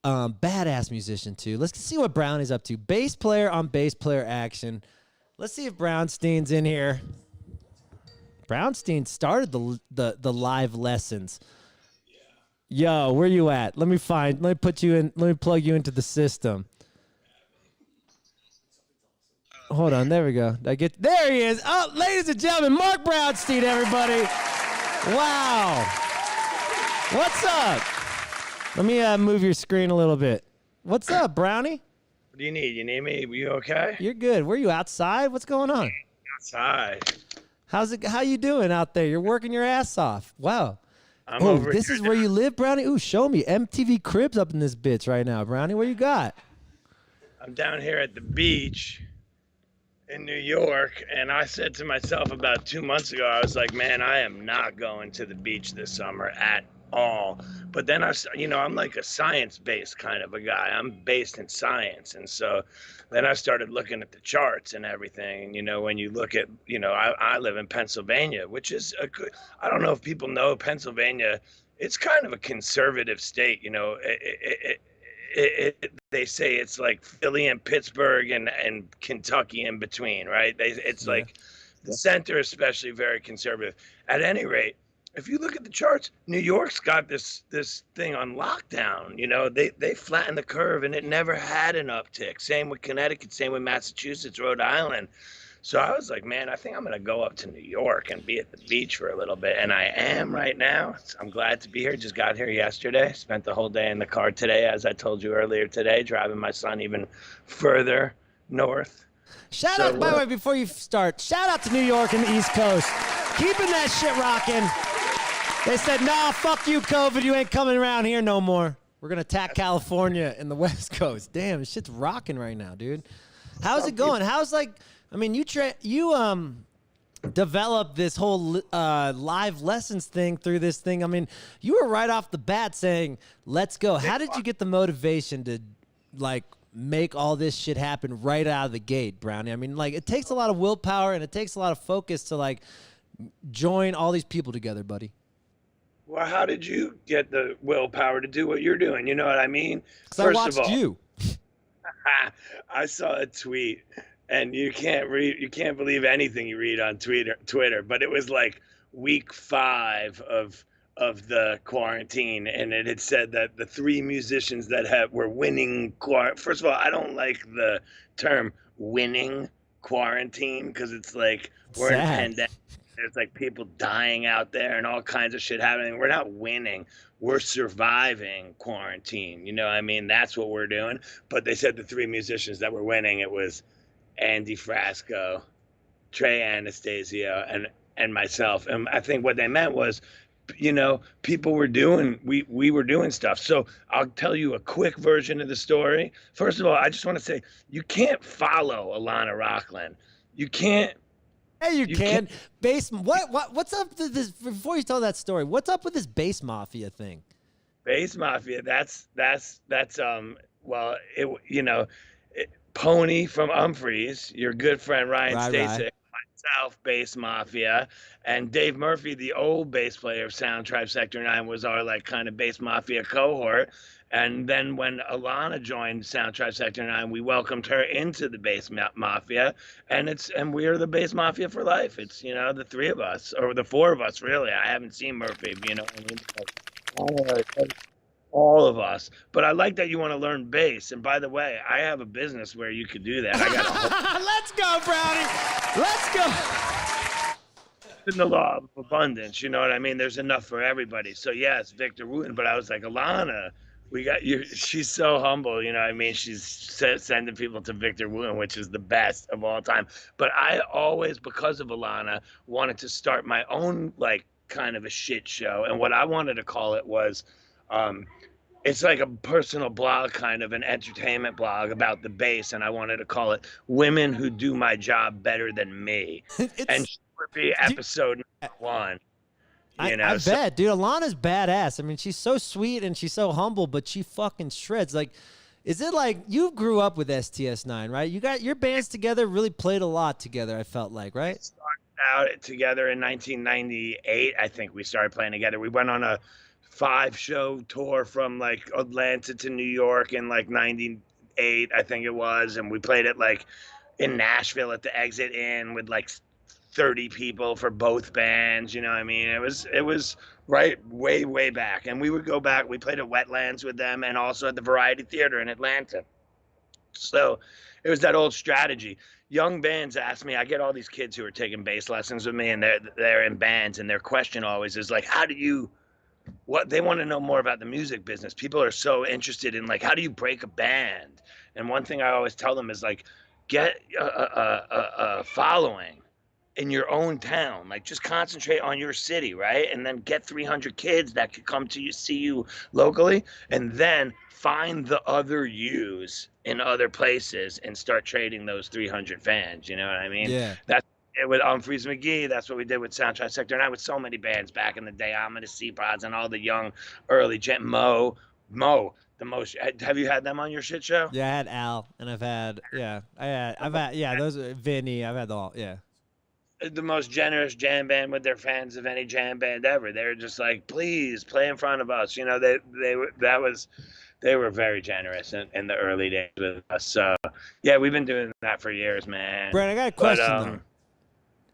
Badass musician, too. Let's see what Brownie's up to. Bass player on bass player action. Let's see if Brownstein's in here. Brownstein started the live lessons. Yo, where you at? Let me put you in. Let me plug you into the system. Hold on, there we go. There he is. Oh, ladies and gentlemen, Marc Brownstein, everybody. Wow. What's up? Let me move your screen a little bit. What's up, Brownie? What do you need? You need me? You okay? You're good. Were you outside? What's going on? Outside. How you doing out there? You're working your ass off. Wow. This is here where you live, Brownie? Ooh, show me. MTV Cribs up in this bitch right now, Brownie. What you got? I'm down here at the beach in New York, and I said to myself about 2 months ago, I was like, man, I am not going to the beach this summer at all. But then I'm like a science-based kind of a guy. I'm based in science, and so then I started looking at the charts and everything. When you look at, I live in Pennsylvania, which is I don't know if people know Pennsylvania. It's kind of a conservative state. They say it's like Philly and Pittsburgh and Kentucky in between, right? It's like the center, especially, very conservative. At any rate, if you look at the charts, New York's got this thing on lockdown. They flattened the curve, and it never had an uptick. Same with Connecticut, same with Massachusetts, Rhode Island. So I was like, man, I think I'm going to go up to New York and be at the beach for a little bit. And I am right now. I'm glad to be here. Just got here yesterday. Spent the whole day in the car today, as I told you earlier today, driving my son even further north. Shout out, by the way, before you start, shout out to New York and the East Coast. Keeping that shit rocking. They said, nah, fuck you, COVID. You ain't coming around here no more. We're going to attack California and the West Coast. Damn, this shit's rocking right now, dude. How's it going? You developed this whole live lessons thing through this thing. I mean, you were right off the bat saying, let's go. How did you get the motivation to, make all this shit happen right out of the gate, Brownie? I mean, it takes a lot of willpower and it takes a lot of focus to, join all these people together, buddy. Well, how did you get the willpower to do what you're doing? You know what I mean? Because I watched you. I saw a tweet, and you can't believe anything you read on Twitter, but it was like week 5 of the quarantine, and it had said that the 3 musicians that were winning first of all, I don't like the term winning quarantine, because it's like we're in a pandemic. There's people dying out there and all kinds of shit happening. We're not winning. We're surviving quarantine. You know what I mean? That's what we're doing. But they said the 3 musicians that were winning, it was Andy Frasco, Trey Anastasio and myself. And I think what they meant was, people were doing, we were doing stuff. So I'll tell you a quick version of the story. First of all, I just want to say, you can't follow Alana Rocklin. You can't. Yeah, you can. What's up with this? Before you tell that story, what's up with this bass mafia thing? Bass mafia. Pony from Humphreys, your good friend Ryan Stasic, myself, bass mafia, and Dave Murphy, the old bass player of Sound Tribe Sector 9, was our like kind of bass mafia cohort. And then when Alana joined Sound Tribe Sector 9, we welcomed her into the bass mafia, and we are the bass mafia for life. It's the three of us, or the four of us, really. I haven't seen Murphy, all of us. But I like that you want to learn bass. And by the way, I have a business where you could do that. I got Let's go, Brownie. Let's go. In the law of abundance, you know what I mean? There's enough for everybody. So yes, Victor Wooten. But I was like, Alana, we got you. She's so humble, you know what I mean? She's sending people to Victor Wooten, which is the best of all time. But I always, because of Alana, wanted to start my own like kind of a shit show. And what I wanted to call it was, it's like a personal blog, kind of an entertainment blog about the bass, and I wanted to call it "Women Who Do My Job Better Than Me," and she would be episode 1. I bet, dude. Alana's badass. I mean, she's so sweet and she's so humble, but she fucking shreds. Like, is it like you grew up with STS9, right? You got your bands together, really played a lot together. I felt like, right? We started out together in 1998. I think we started playing together. We went on a 5-show tour from like Atlanta to New York in like 98, I think it was. And we played it like in Nashville at the Exit Inn with like 30 people for both bands. You know what I mean? It was right way back. And we would go back. We played at Wetlands with them and also at the Variety Theater in Atlanta. So it was that old strategy. Young bands ask me, I get all these kids who are taking bass lessons with me and they're in bands, and their question always is like, what they want to know more about the music business. People are so interested in like, how do you break a band? And one thing I always tell them is like, get a following in your own town. Like, just concentrate on your city, right? And then get 300 kids that could come to you, see you locally, and then find the other yous in other places and start trading those 300 fans. You know what I mean? Yeah. That's with Humphreys McGee. That's what we did with Sound Tribe Sector 9 with so many bands back in the day. Ominous Seapods and all the young early Mo, the most. Have you had them on your shit show? Yeah, I had Al, and I've had those are Vinny. I've had all, yeah. The most generous jam band with their fans of any jam band ever. They were just like, please play in front of us. You know, they were very generous in the early days with us. So yeah, we've been doing that for years, man. Brad, I got a question though.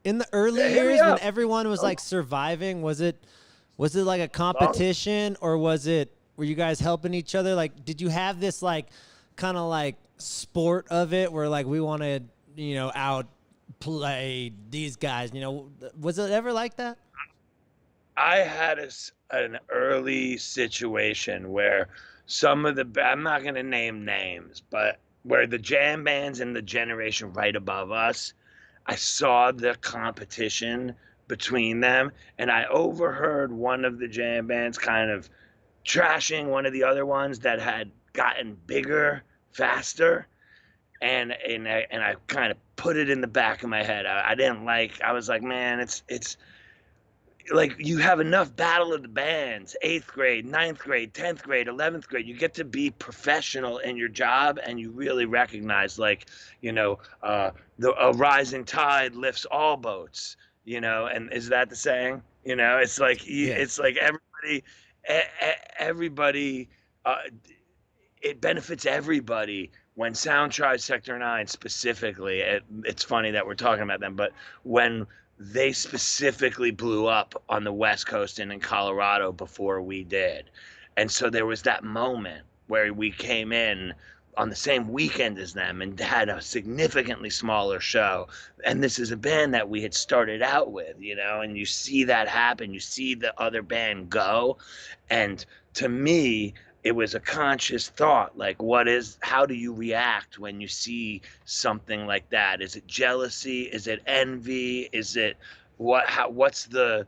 In the early years when everyone was like surviving, was it like a competition or were you guys helping each other? Like, did you have this like kind of like sport of it where like we want to, outplay these guys, was it ever like that? I had an early situation where some of I'm not going to name names, but where the jam bands in the generation right above us, I saw the competition between them, and I overheard one of the jam bands kind of trashing one of the other ones that had gotten bigger faster, and I kind of put it in the back of my head. I was like, man, it's like you have enough battle of the bands, 8th grade, 9th grade, 10th grade, 11th grade. You get to be professional in your job, and you really recognize, like, a rising tide lifts all boats, and is that the saying? It's like, it's like everybody, it benefits everybody when Sound Tribe Sector 9 specifically, it's funny that we're talking about them, but when they specifically blew up on the West Coast and in Colorado before we did. And so there was that moment where we came in on the same weekend as them and had a significantly smaller show. And this is a band that we had started out with, and you see that happen. You see the other band go. And to me, it was a conscious thought. Like, how do you react when you see something like that? Is it jealousy? Is it envy? Is it what's the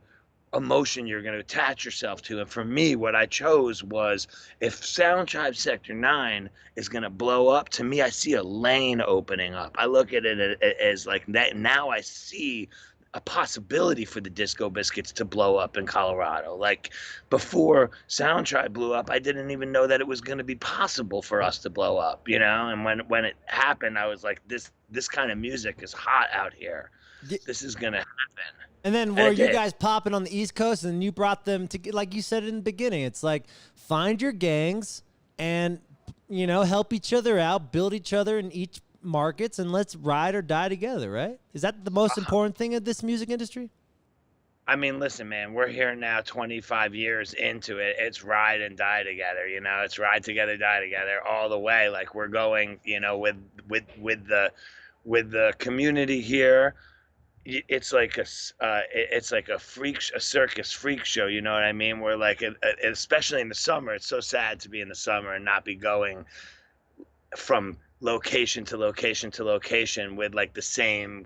emotion you're going to attach yourself to? And for me, what I chose was, if Sound Tribe Sector 9 is going to blow up, to me, I see a lane opening up. I look at it as like that. Now I see a possibility for the Disco Biscuits to blow up in Colorado. Like, before Sound Tribe blew up, I didn't even know that it was going to be possible for us to blow up, you know? And when it happened, I was like, this kind of music is hot out here. This is going to happen. And then were you guys popping on the East Coast, and you brought them to, like you said in the beginning, it's like, find your gangs and, you know, help each other out, build each other in each markets, and let's ride or die together, right? Is that the most important thing of this music industry? I mean, listen, man, we're here now 25 years into it. It's ride and die together, you know? It's ride together, die together all the way. Like, we're going, you know, with the community here. It's like a circus freak show, you know what I mean? We're like, especially in the summer, it's so sad to be in the summer and not be going from location to location to location with like the same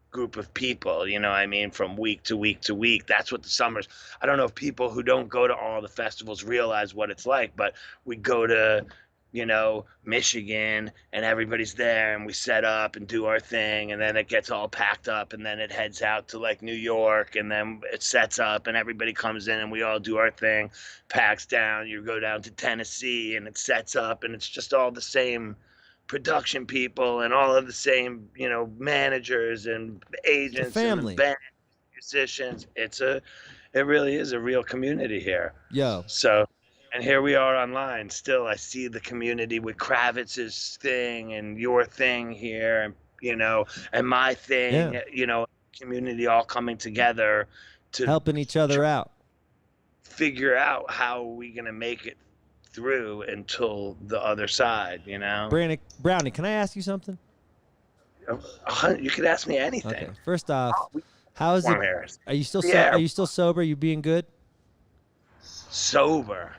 group of people, you know what I mean, from week to week to week. That's what the summers. I don't know if people who don't go to all the festivals realize what it's like, but we go to, you know, Michigan, and everybody's there, and we set up and do our thing, and then it gets all packed up, and then it heads out to like New York, and then it sets up, and everybody comes in, and we all do our thing, packs down. You go down to Tennessee, and it sets up, and it's just all the same production people and all of the same, you know, managers and agents and band musicians. It really is a real community here. Yo. So, and here we are online still. I see the community with Kravitz's thing and your thing here, and, you know, and my thing, you know, community all coming together to helping each other out, figure out how are we going to make it through until the other side, you know? Brownie, can I ask you something? You could ask me anything. Okay. First off, how is it? Are you still are you still sober? Are you being good? Sober.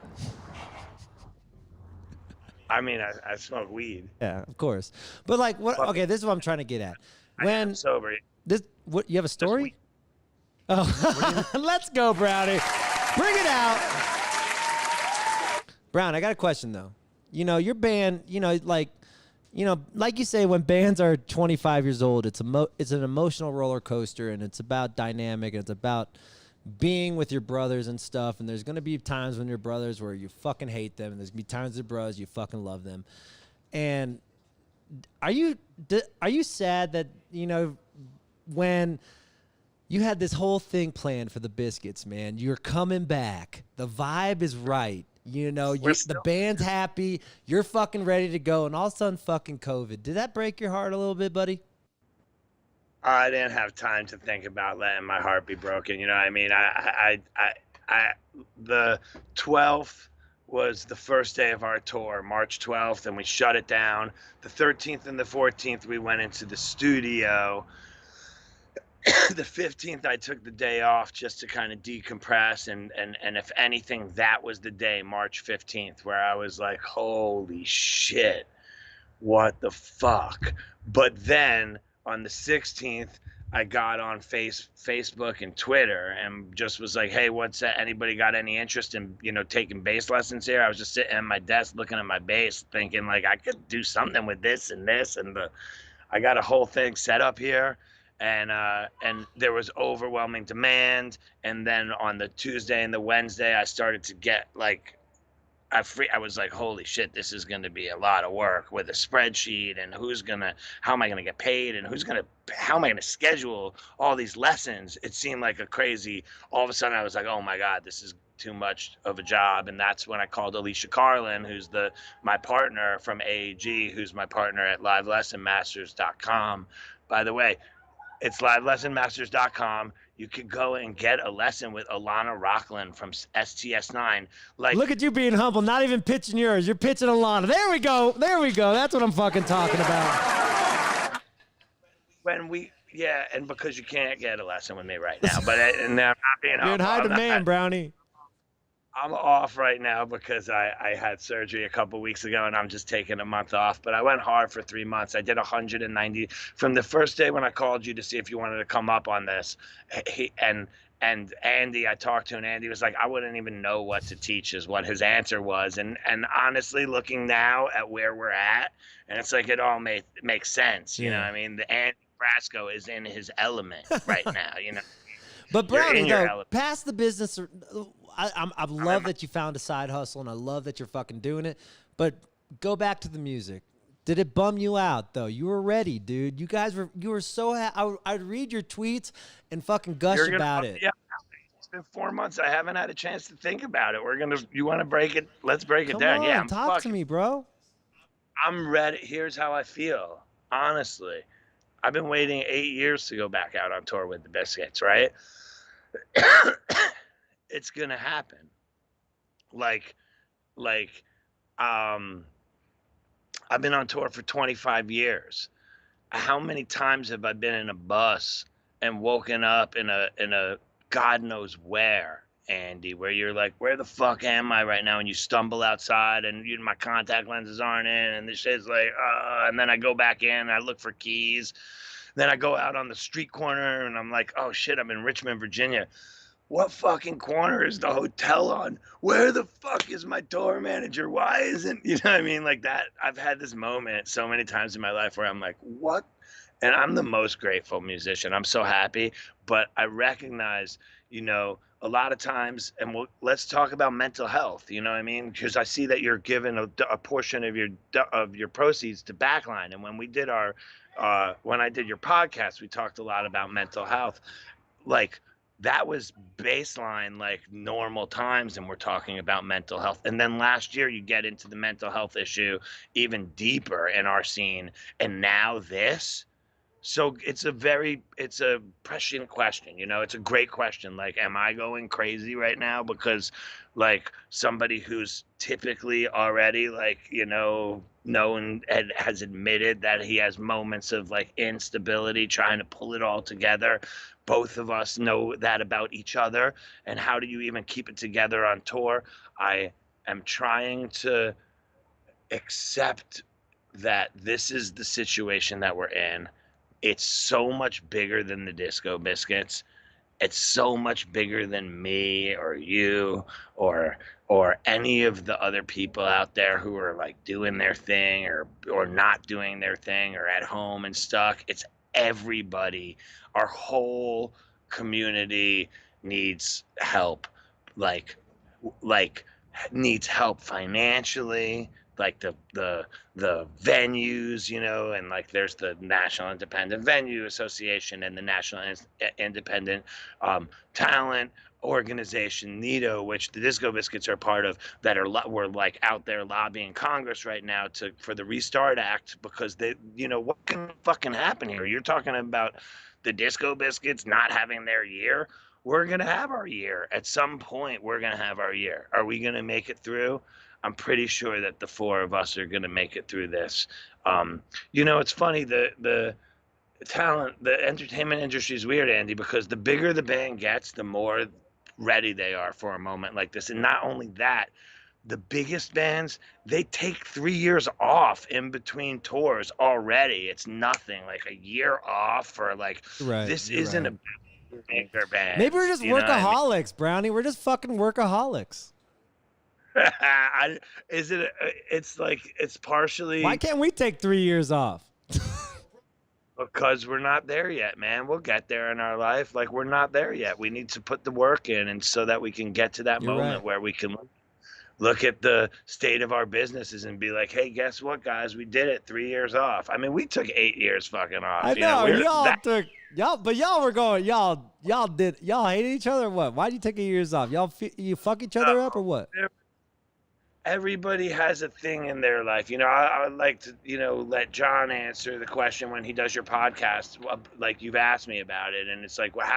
I mean, I smoke weed. Yeah, of course. But like, what? Okay, this is what I'm trying to get at. When I'm sober. What? You have a story? Oh, let's go, Brownie. Bring it out. Brown, I got a question though. You know, your band, you know, like you say, when bands are 25 years old, it's an emotional roller coaster, and it's about dynamic, and it's about being with your brothers and stuff. And there's gonna be times when your brothers where you fucking hate them, and there's gonna be times with brothers you fucking love them. And are you sad that, you know, when you had this whole thing planned for the Biscuits, man, you're coming back, the vibe is right. You know, the band's happy. You're fucking ready to go, and all of a sudden, fucking COVID. Did that break your heart a little bit, buddy? I didn't have time to think about letting my heart be broken. You know what I mean? The 12th was the first day of our tour, March 12th, and we shut it down. The 13th and the 14th, we went into the studio. The 15th, I took the day off just to kind of decompress, and if anything, that was the day, March 15th, where I was like, holy shit, what the fuck? But then on the 16th, I got on Facebook and Twitter and just was like, hey, what's that? Anybody got any interest in, you know, taking bass lessons here? I was just sitting at my desk looking at my bass thinking, like, I could do something with this and this, and I got a whole thing set up here. And there was overwhelming demand. And then on the Tuesday and the Wednesday, I started to get like, I was like, holy shit, this is going to be a lot of work with a spreadsheet, and how am I going to get paid, and how am I going to schedule all these lessons? It seemed like all of a sudden I was like, oh my God, this is too much of a job. And that's when I called Alicia Carlin, who's my partner from AAG, who's my partner at livelessonmasters.com. By the way, it's livelessonmasters.com. You could go and get a lesson with Alana Rocklin from STS9. Like, look at you being humble, not even pitching yours. You're pitching Alana. There we go. That's what I'm fucking talking about. And because you can't get a lesson with me right now, but now I'm not being humble. You're in high demand, Brownie. I'm off right now because I had surgery a couple weeks ago and I'm just taking a month off. But I went hard for 3 months. I did 190 from the first day when I called you to see if you wanted to come up on this. And Andy, I talked to, and Andy was like, I wouldn't even know what to teach, is what his answer was. And honestly, looking now at where we're at, and it's like it all makes sense. You know what I mean? The Andy Frasco is in his element right now. You know. But You're in Brownie, your though, element. past the business, I love that you found a side hustle, and I love that you're fucking doing it. But go back to the music. Did it bum you out though? You were ready, dude. You were so. I'd read your tweets and fucking gush You're gonna about bum it. me out. It's been 4 months. I haven't had a chance to think about it. You want to break it? Let's break it Come down. on, Yeah, talk to me, bro. I'm ready. Here's how I feel. Honestly, I've been waiting 8 years to go back out on tour with the Biscuits, right? It's gonna happen. Like, um, I've been on tour for 25 years. How many times have I been in a bus and woken up in a God knows where, Andy, where you're like, where the fuck am I right now? And you stumble outside and my contact lenses aren't in, and the shit's like, and then I go back in and I look for keys. Then I go out on the street corner and I'm like, oh shit, I'm in Richmond, Virginia. What fucking corner is the hotel on? Where the fuck is my tour manager? Why isn't, you know what I mean? Like that. I've had this moment so many times in my life where I'm like, what? And I'm the most grateful musician. I'm so happy, but I recognize, a lot of times, and let's talk about mental health. You know what I mean? Because I see that you're giving a portion of your proceeds to Backline, and when we did when I did your podcast, we talked a lot about mental health. Like, that was baseline, like normal times, and we're talking about mental health. And then last year you get into the mental health issue even deeper in our scene, and now this. So it's a prescient question, it's a great question. Like, am I going crazy right now? Because like somebody who's typically already known and has admitted that he has moments of like instability, trying to pull it all together. Both of us know that about each other. And how do you even keep it together on tour? I am trying to accept that this is the situation that we're in. It's so much bigger than the Disco Biscuits. It's so much bigger than me or you or any of the other people out there who are like doing their thing or not doing their thing or at home and stuck. It's everybody. Our whole community needs help. Like needs help financially, like the venues, and like there's the National Independent Venue Association and the National Independent Talent Organization, NITO, which the Disco Biscuits are part of, that we're like out there lobbying Congress right now for the Restart Act, because what can fucking happen here? You're talking about the Disco Biscuits not having their year. We're going to have our year. At some point, we're going to have our year. Are we going to make it through? I'm pretty sure that the four of us are going to make it through this. It's funny, the entertainment industry is weird, Andy, because the bigger the band gets, the more ready they are for a moment like this. And not only that, the biggest bands, they take 3 years off in between tours already. It's nothing, like a year off for like, this isn't a bigger band. Maybe we're just workaholics, Brownie. We're just fucking workaholics. It's partially. Why can't we take 3 years off? Because we're not there yet, man. We'll get there in our life. Like, we're not there yet. We need to put the work in, and so that we can get to that moment where we can look at the state of our businesses and be like, hey, guess what, guys? We did it. 3 years off. I mean, we took 8 years fucking off. I know, y'all were going, y'all hated each other or what? Why'd you take 8 years off? You fuck each other up or what? Everybody has a thing in their life. I would like to, let John answer the question when he does your podcast, like you've asked me about it. And it's like, well,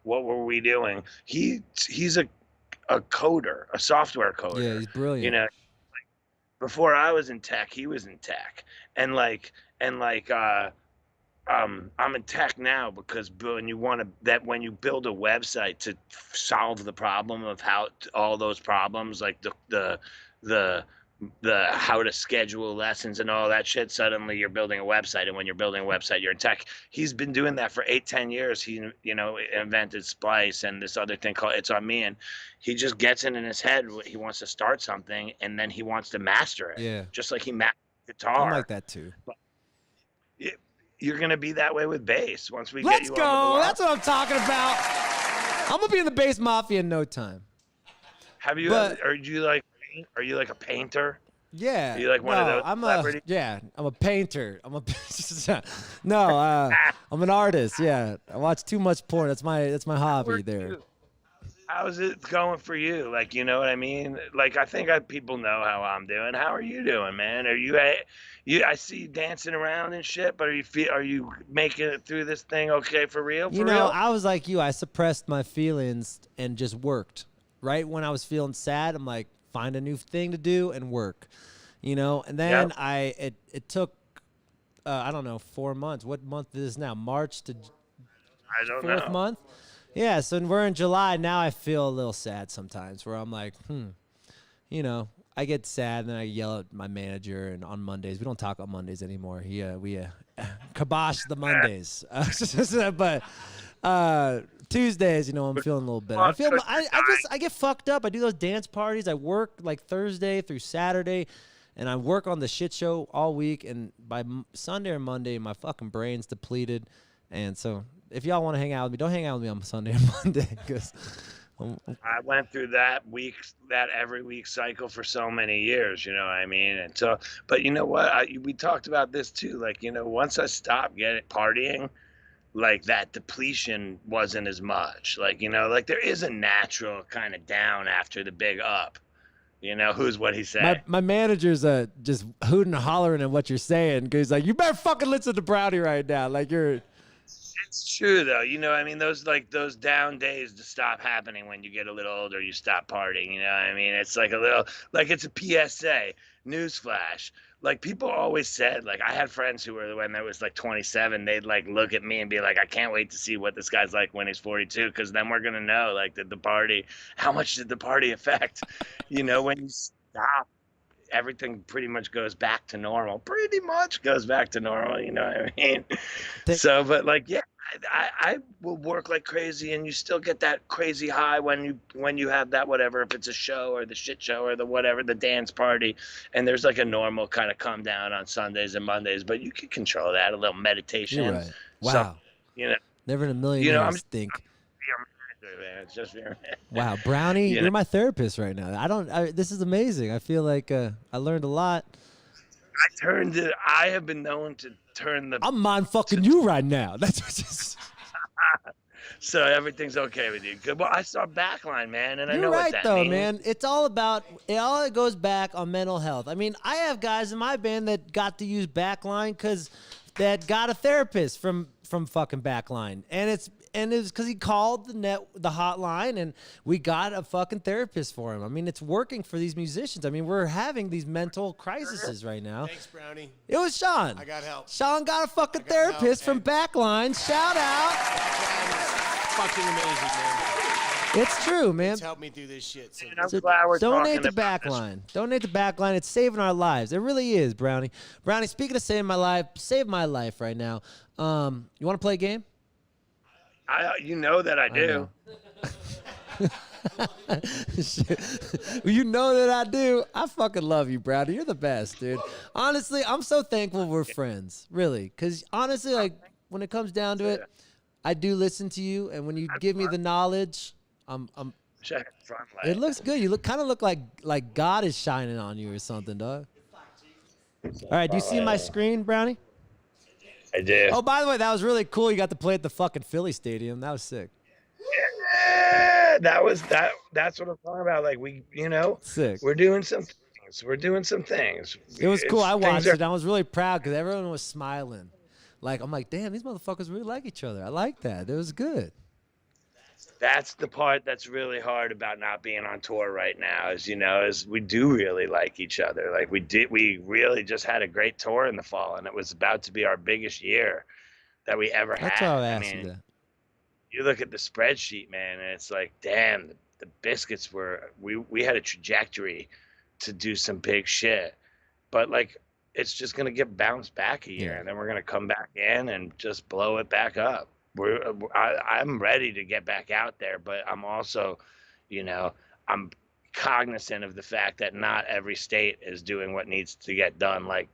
what were we doing? He's a coder, a software coder. Yeah, he's brilliant. Before I was in tech, he was in tech. And I'm in tech now because when you build a website to solve the problem of how all those problems, like the how to schedule lessons and all that shit, suddenly you're building a website, and when you're building a website, you're in tech. He's been doing that for 8-10 years. He invented Splice and this other thing called It's On Me, and he just gets it in his head. He wants to start something, and then he wants to master it. Yeah. Just like he mastered guitar. I'm like that too. But you're gonna be that way with bass once we Let's get you go. over the That's what I'm talking about. I'm gonna be in the bass mafia in no time. Have you? But- Are you like a painter? Yeah. Are you like one of those I'm celebrities? I'm a painter. I'm an artist. Yeah. I watch too much porn. That's my hobby there. How's it going for you? Like, you know what I mean? Like, I think people know how I'm doing. How are you doing, man? Are you? I see you dancing around and shit, but are you making it through this thing okay for real? You know, I was like you. I suppressed my feelings and just worked. Right when I was feeling sad, I'm like, find a new thing to do and work. You know, and then it took I don't know, 4 months. What month is this now? March to I don't fourth know. month. Yeah, so we're in July now. I feel a little sad sometimes, where I'm like, you know, I get sad and then I yell at my manager. And on Mondays, we don't talk on Mondays anymore. We kibosh the Mondays, but Tuesdays, you know, I'm feeling a little better. I get fucked up. I do those dance parties. I work like Thursday through Saturday, and I work on the shit show all week. And by Sunday or Monday, my fucking brain's depleted. And so, if y'all want to hang out with me, don't hang out with me on Sunday or Monday, because I went through that every week cycle for so many years, you know what I mean? And so, but you know what? We talked about this too. Like, you know, once I stopped partying, like that depletion wasn't as much. Like, you know, like there is a natural kind of down after the big up. You know, what he said. my manager's just hooting and hollering at what you're saying, because he's like, you better fucking listen to Brownie right now. Like, you're... It's true though, you know. I mean, those down days to stop happening when you get a little older. You stop partying, you know. What I mean, it's like a little, like it's a PSA, newsflash. Like people always said, like I had friends who were when I was like 27, they'd like look at me and be like, I can't wait to see what this guy's like when he's 42, because then we're gonna know like how much did the party affect, you know, when you stop. Everything pretty much goes back to normal. You know what I mean? So, but like, yeah, I will work like crazy, and you still get that crazy high when you have that whatever, if it's a show or the shit show or the whatever, the dance party, and there's like a normal kind of come down on Sundays and Mondays, but you can control that, a little meditation. You're right. Wow. You know, never in a million you know, years think. Man, it's just Wow, Brownie, You you're know? my therapist right now. This is amazing. I feel like I learned a lot. I have been known to turn the. I'm mind fucking you right now. That's just. So everything's okay with you. Good. Well, I saw Backline, man, and I You're know right, what that though, means. man. It's all about it goes back on mental health. I mean, I have guys in my band that got to use Backline that got a therapist from fucking Backline, and it was because he called the hotline, and we got a fucking therapist for him. I mean, it's working for these musicians. I mean, we're having these mental crises right now. Thanks, Brownie. It was Sean. I got help. Sean got a fucking therapist from Backline. Shout out. Fucking amazing, man. It's true, man. It's helped me through this shit. So So donate to Backline. Donate to Backline. It's saving our lives. It really is, Brownie. Brownie, speaking of saving my life, save my life right now. You want to play a game? You know that I do. You know that I do. I fucking love you, Brownie. You're the best, dude. Honestly, I'm so thankful we're friends. Really. Because honestly, like, when it comes down to it, I do listen to you. And when you give me the knowledge, it looks good. You kind of look like God is shining on you or something, dog. All right, do you see my screen, Brownie? I do. Oh, by the way, that was really cool. You got to play at the fucking Philly Stadium. That was sick. Yeah, that's what I'm talking about. Like sick. We're doing some things. It was cool. I watched it. I was really proud because everyone was smiling. Like, I'm like, damn, these motherfuckers really like each other. I like that. It was good. That's the part that's really hard about not being on tour right now is we do really like each other. Like we really just had a great tour in the fall, and it was about to be our biggest year. that we ever That's had. why I asked you mean, that. you look at the spreadsheet, man, and it's like, damn, the Biscuits were we had a trajectory to do some big shit, but like it's just gonna get bounced back a year, and then we're gonna come back in and just blow it back up. I'm ready to get back out there, but I'm also, I'm cognizant of the fact that not every state is doing what needs to get done, like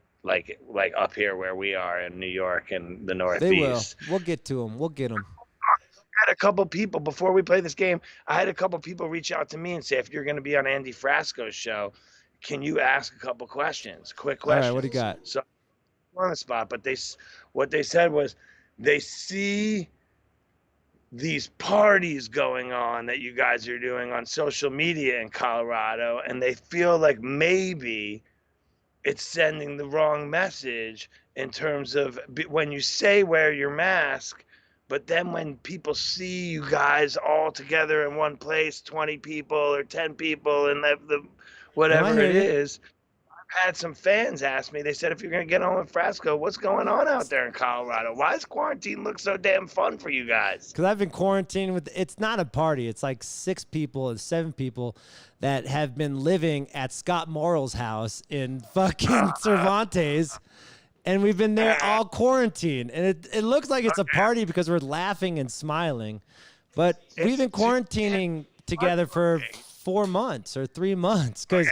up here where we are in New York and the Northeast. They will. We'll get to them. We'll get them. I had a couple people before we play this game. I had a couple people reach out to me and say, if you're going to be on Andy Frasco's show, can you ask a couple questions, quick questions? All right, what do you got? So on the spot, but what they said was they see these parties going on that you guys are doing on social media in Colorado, and they feel like maybe it's sending the wrong message in terms of when you say wear your mask, but then when people see you guys all together in one place, 20 people or 10 people, and the whatever it is, I've had some fans ask me, they said, if you're going to get on with Frasco, what's going on out there in Colorado? Why does quarantine look so damn fun for you guys? Because I've been quarantined with, it's not a party. It's like 6 people and 7 people that have been living at Scott Morrill's house in fucking Cervantes. And we've been there all quarantined. And it looks like it's a party because we're laughing and smiling. But we've been quarantining together for 4 months or 3 months because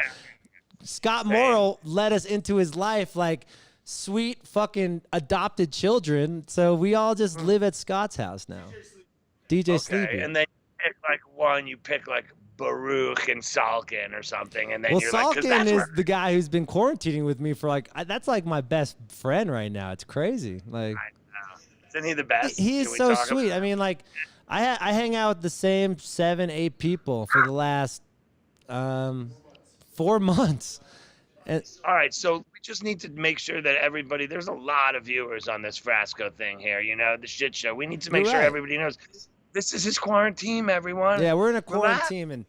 Scott Morrill let us into his life like sweet fucking adopted children. So we all just live at Scott's house now. DJ Sleepy. And then you pick like one, you pick like Baruch and Salkin or something, and then you're like, Salkin is the guy who's been quarantining with me for like, that's like my best friend right now. It's crazy. Like, I know. Isn't he the best? He is so sweet. I mean, like, I hang out with the same 7, 8 people for the last 4 months. And all right, so we just need to make sure that everybody, there's a lot of viewers on this Frasco thing here, the shit show. We need to make sure everybody knows this is his quarantine, everyone. Yeah, we're in a quarantine, and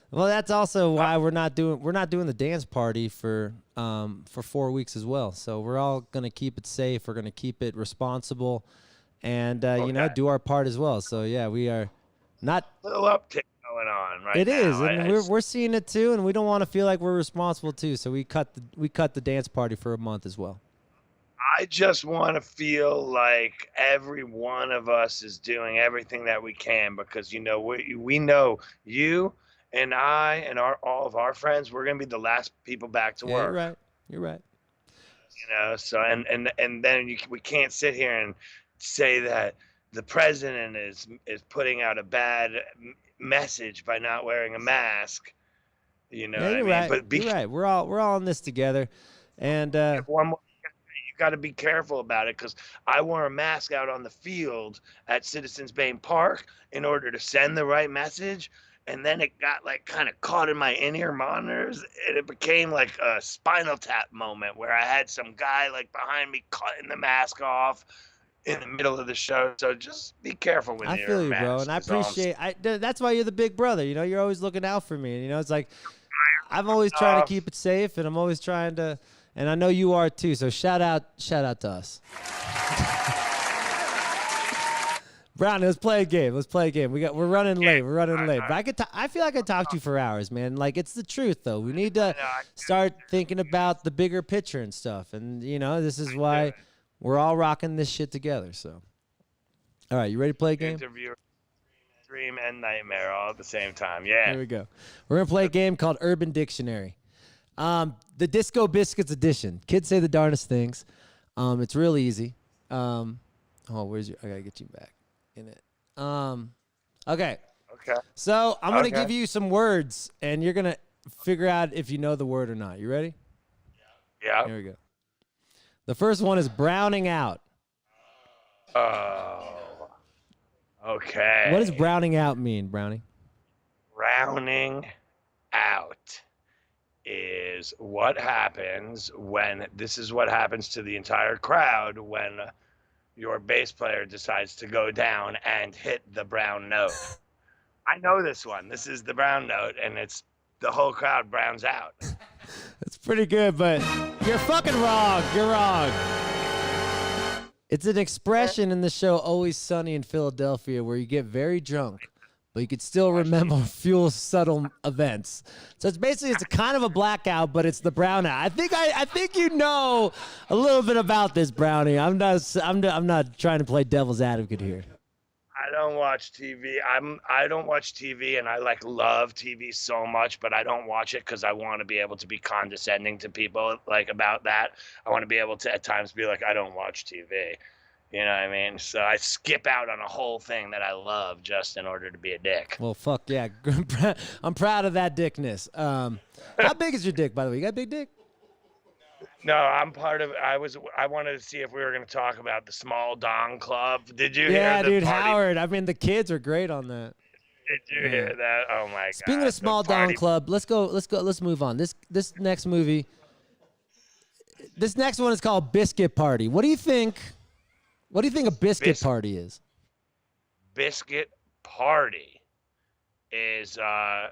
well, that's also why we're not doing the dance party for 4 weeks as well. So we're all gonna keep it safe. We're gonna keep it responsible, and do our part as well. So yeah, we are not a little uptick going on right It now. is, and we're seeing it too, and we don't want to feel like we're responsible too. So we cut the dance party for a month as well. I just want to feel like every one of us is doing everything that we can because we know you and I and all of our friends, we're gonna be the last people back to work. You're right. So and then we can't sit here and say that the president is putting out a bad message by not wearing a mask. You're right. But you're right. We're all in this together, and one more. Got to be careful about it because I wore a mask out on the field at Citizens Bank Park in order to send the right message, and then it got like kind of caught in my in-ear monitors, and it became like a Spinal Tap moment where I had some guy like behind me cutting the mask off in the middle of the show. So just be careful with your I feel you, mask, bro, and I appreciate. That's why you're the big brother. You're always looking out for me. It's like I'm always trying to keep it safe, and I'm always trying to. And I know you are too, so shout out to us. Brownie, let's play a game. We're running late. But I feel like I talked to you for hours, man. Like, it's the truth, though. We need to start thinking about the bigger picture and stuff. And this is why we're all rocking this shit together. So, all right, you ready to play a game? Dream and nightmare all at the same time. Yeah. Here we go. We're gonna play a game called Urban Dictionary. The Disco Biscuits edition. Kids say the darndest things. It's real easy. I gotta get you back in it. Okay. So I'm gonna give you some words, and you're gonna figure out if you know the word or not. You ready? Yeah. Here we go. The first one is browning out. Oh. Okay. What does browning out mean, Brownie? Browning out is what happens this is what happens to the entire crowd when your bass player decides to go down and hit the brown note. I know this one. This is the brown note, and it's the whole crowd browns out. That's pretty good, but you're fucking wrong. You're wrong. It's an expression in the show Always Sunny in Philadelphia where you get very drunk, but you could still remember few subtle events. So it's a kind of a blackout, but it's the brownout. I think you know a little bit about this, Brownie. I'm not trying to play devil's advocate here. I don't watch TV. I don't watch TV, and I love TV so much, but I don't watch it because I want to be able to be condescending to people about that. I want to be able to at times be like, I don't watch TV. You know what I mean? So I skip out on a whole thing that I love just in order to be a dick. Well, fuck yeah. I'm proud of that dickness. How big is your dick, by the way? You got a big dick? No, I'm part of. I wanted to see if we were going to talk about the Small Dong Club. Did you hear Yeah, the dude, party? Howard. I mean, the kids are great on that. Did you hear that? Oh my god. Speaking of Small Dong Club, let's move on. This next movie. This next one is called Biscuit Party. What do you think? What do you think a biscuit party is? Biscuit Party is. I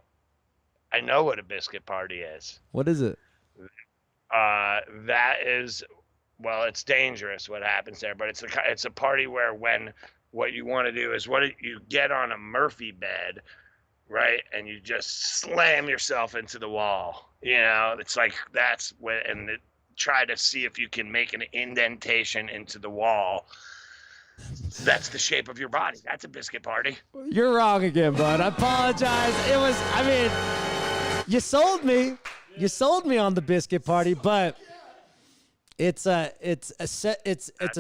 know what a biscuit party is. What is it? That is, well, it's dangerous what happens there, but it's a party where what you want to do is you get on a Murphy bed, right, and you just slam yourself into the wall. You know, it's like try to see if you can make an indentation into the wall. That's the shape of your body. That's a biscuit party. You're wrong again, bud. I apologize. You sold me. You sold me on the biscuit party, but it's a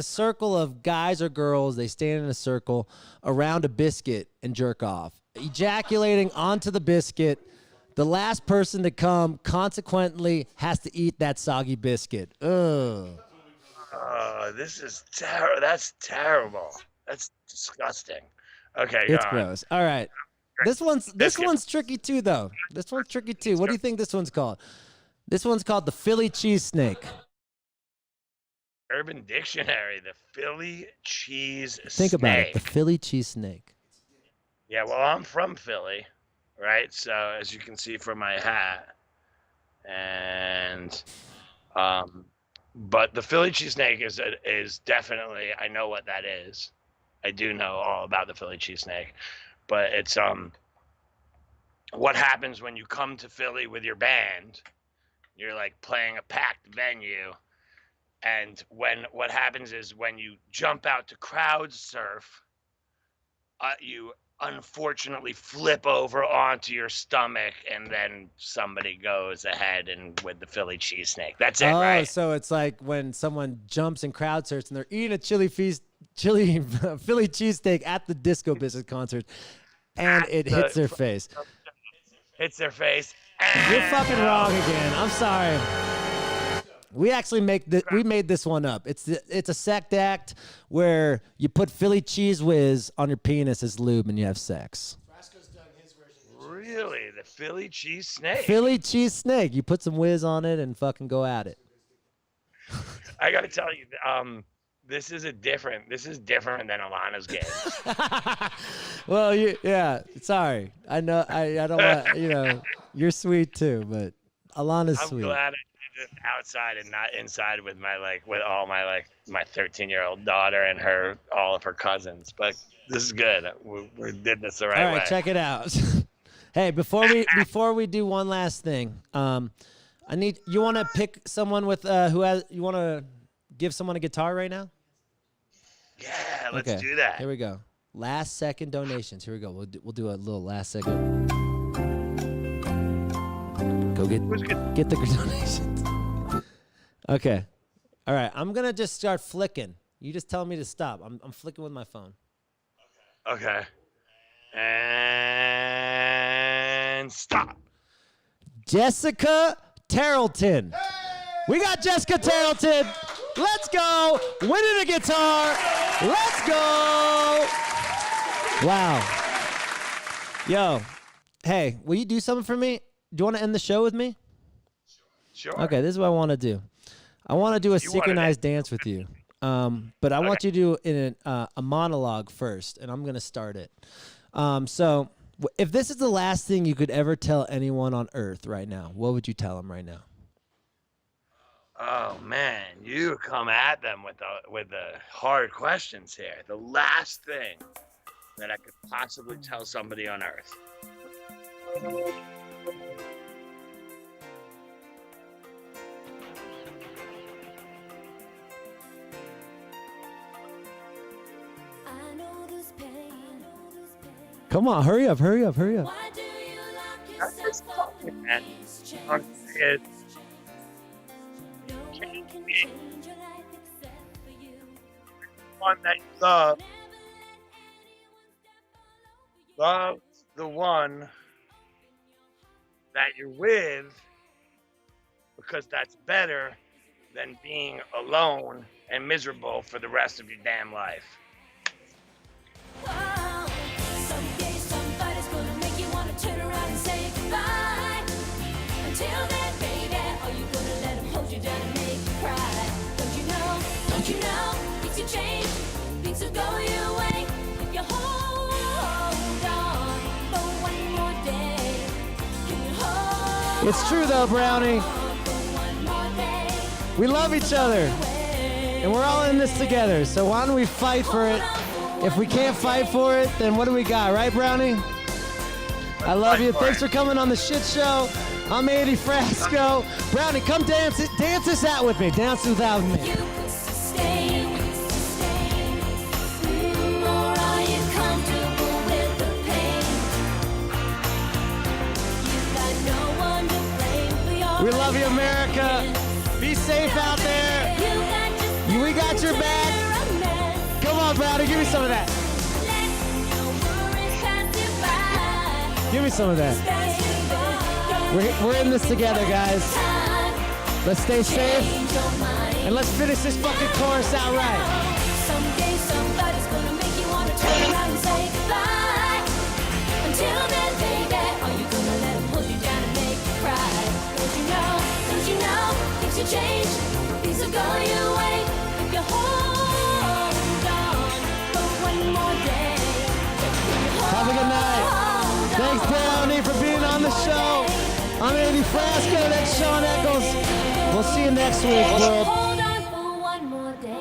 circle of guys or girls. They stand in a circle around a biscuit and jerk off, ejaculating onto the biscuit. The last person to come, consequently, has to eat that soggy biscuit. Ugh. This is terrible. That's terrible. That's disgusting. Okay, it's gross. All right. This one's tricky too, though. This one's tricky too. What do you think this one's called? This one's called the Philly cheese snake. Urban Dictionary, the Philly cheese snake. Think about it. The Philly cheese snake. Yeah, well, I'm from Philly, right? So as you can see from my hat, and but the Philly cheese snake is definitely, I know what that is. I do know all about the Philly cheese snake. But it's what happens when you come to Philly with your band. You're playing a packed venue, and what happens is when you jump out to crowd surf, you unfortunately flip over onto your stomach, and then somebody goes ahead and with the Philly cheese snake. That's it, right? Oh, so it's like when someone jumps in crowd surfs and they're eating a Philly cheesesteak at the Disco Biscuits concert, and it hits their face. Hits their face. You're fucking wrong again. I'm sorry. We actually made this one up. It's a sect act where you put Philly cheese whiz on your penis as lube and you have sex. Frasco's done his version. Really, the Philly cheese snake. Philly cheese snake. You put some whiz on it and fucking go at it. I gotta tell you, this is different than Alana's game. Well, yeah. Sorry. I know. I don't want. You're sweet too, but Alana's sweet. I'm glad I did it outside and not inside with with all my 13-year-old daughter and all of her cousins. But this is good. We did this the right way. All right, check it out. Hey, before we do one last thing, you want to pick someone with you want to give someone a guitar right now? Yeah, let's do that. Here we go. Last second donations. Here we go. We'll do a little last second. Go get the donations. Okay. All right. I'm gonna just start flicking. You just tell me to stop. I'm flicking with my phone. Okay. And stop. Jessica Tarleton. Hey! We got Jessica Tarleton. Let's go. Winning a guitar. Let's go. Wow. Yo. Hey, will you do something for me? Do you want to end the show with me? Sure. Okay, this is what I want to do. I want to do a synchronized dance with you. But I want you to do in a monologue first, and I'm going to start it. So if this is the last thing you could ever tell anyone on earth right now, what would you tell them right now? Oh man, you come at them with the hard questions here. The last thing that I could possibly tell somebody on earth. Come on, hurry up, hurry up, hurry up. And one that you love. Love the one that you're with, because that's better than being alone and miserable for the rest of your damn life. Someday somebody's gonna make you wanna turn around and say goodbye. Until then, baby, are you gonna let him hold you down and make you cry? Don't you know, things will change, things will go your way. If you hold on for one more day, can you hold It's true though, Brownie. one more day? We love each other. And we're all in this together. So why don't we fight for it? If we can't fight for it, then what do we got, right, Brownie? I love you. Thanks for coming on the Shit Show. I'm Andy Frasco. Brownie, come dance this out with me. Dance this out with me. Or are you comfortable with the pain? You've got no one to blame for your We love you, America. Be safe out there. We got your back. Come on, Brownie, give me some of that. Give me some of that. We're in this together, guys. Let's stay safe. And let's finish this fucking chorus out right. Someday somebody's gonna make you wanna turn around and say goodbye. Until then, baby, are you gonna let him hold you down and make you cry? Don't you know, things will change, things will go your way. If you hold on for one more day. Have a good night. Thanks, Brownie, for being on the show. I'm Andy Frasco. That's Sean Eccles. We'll see you next week, world.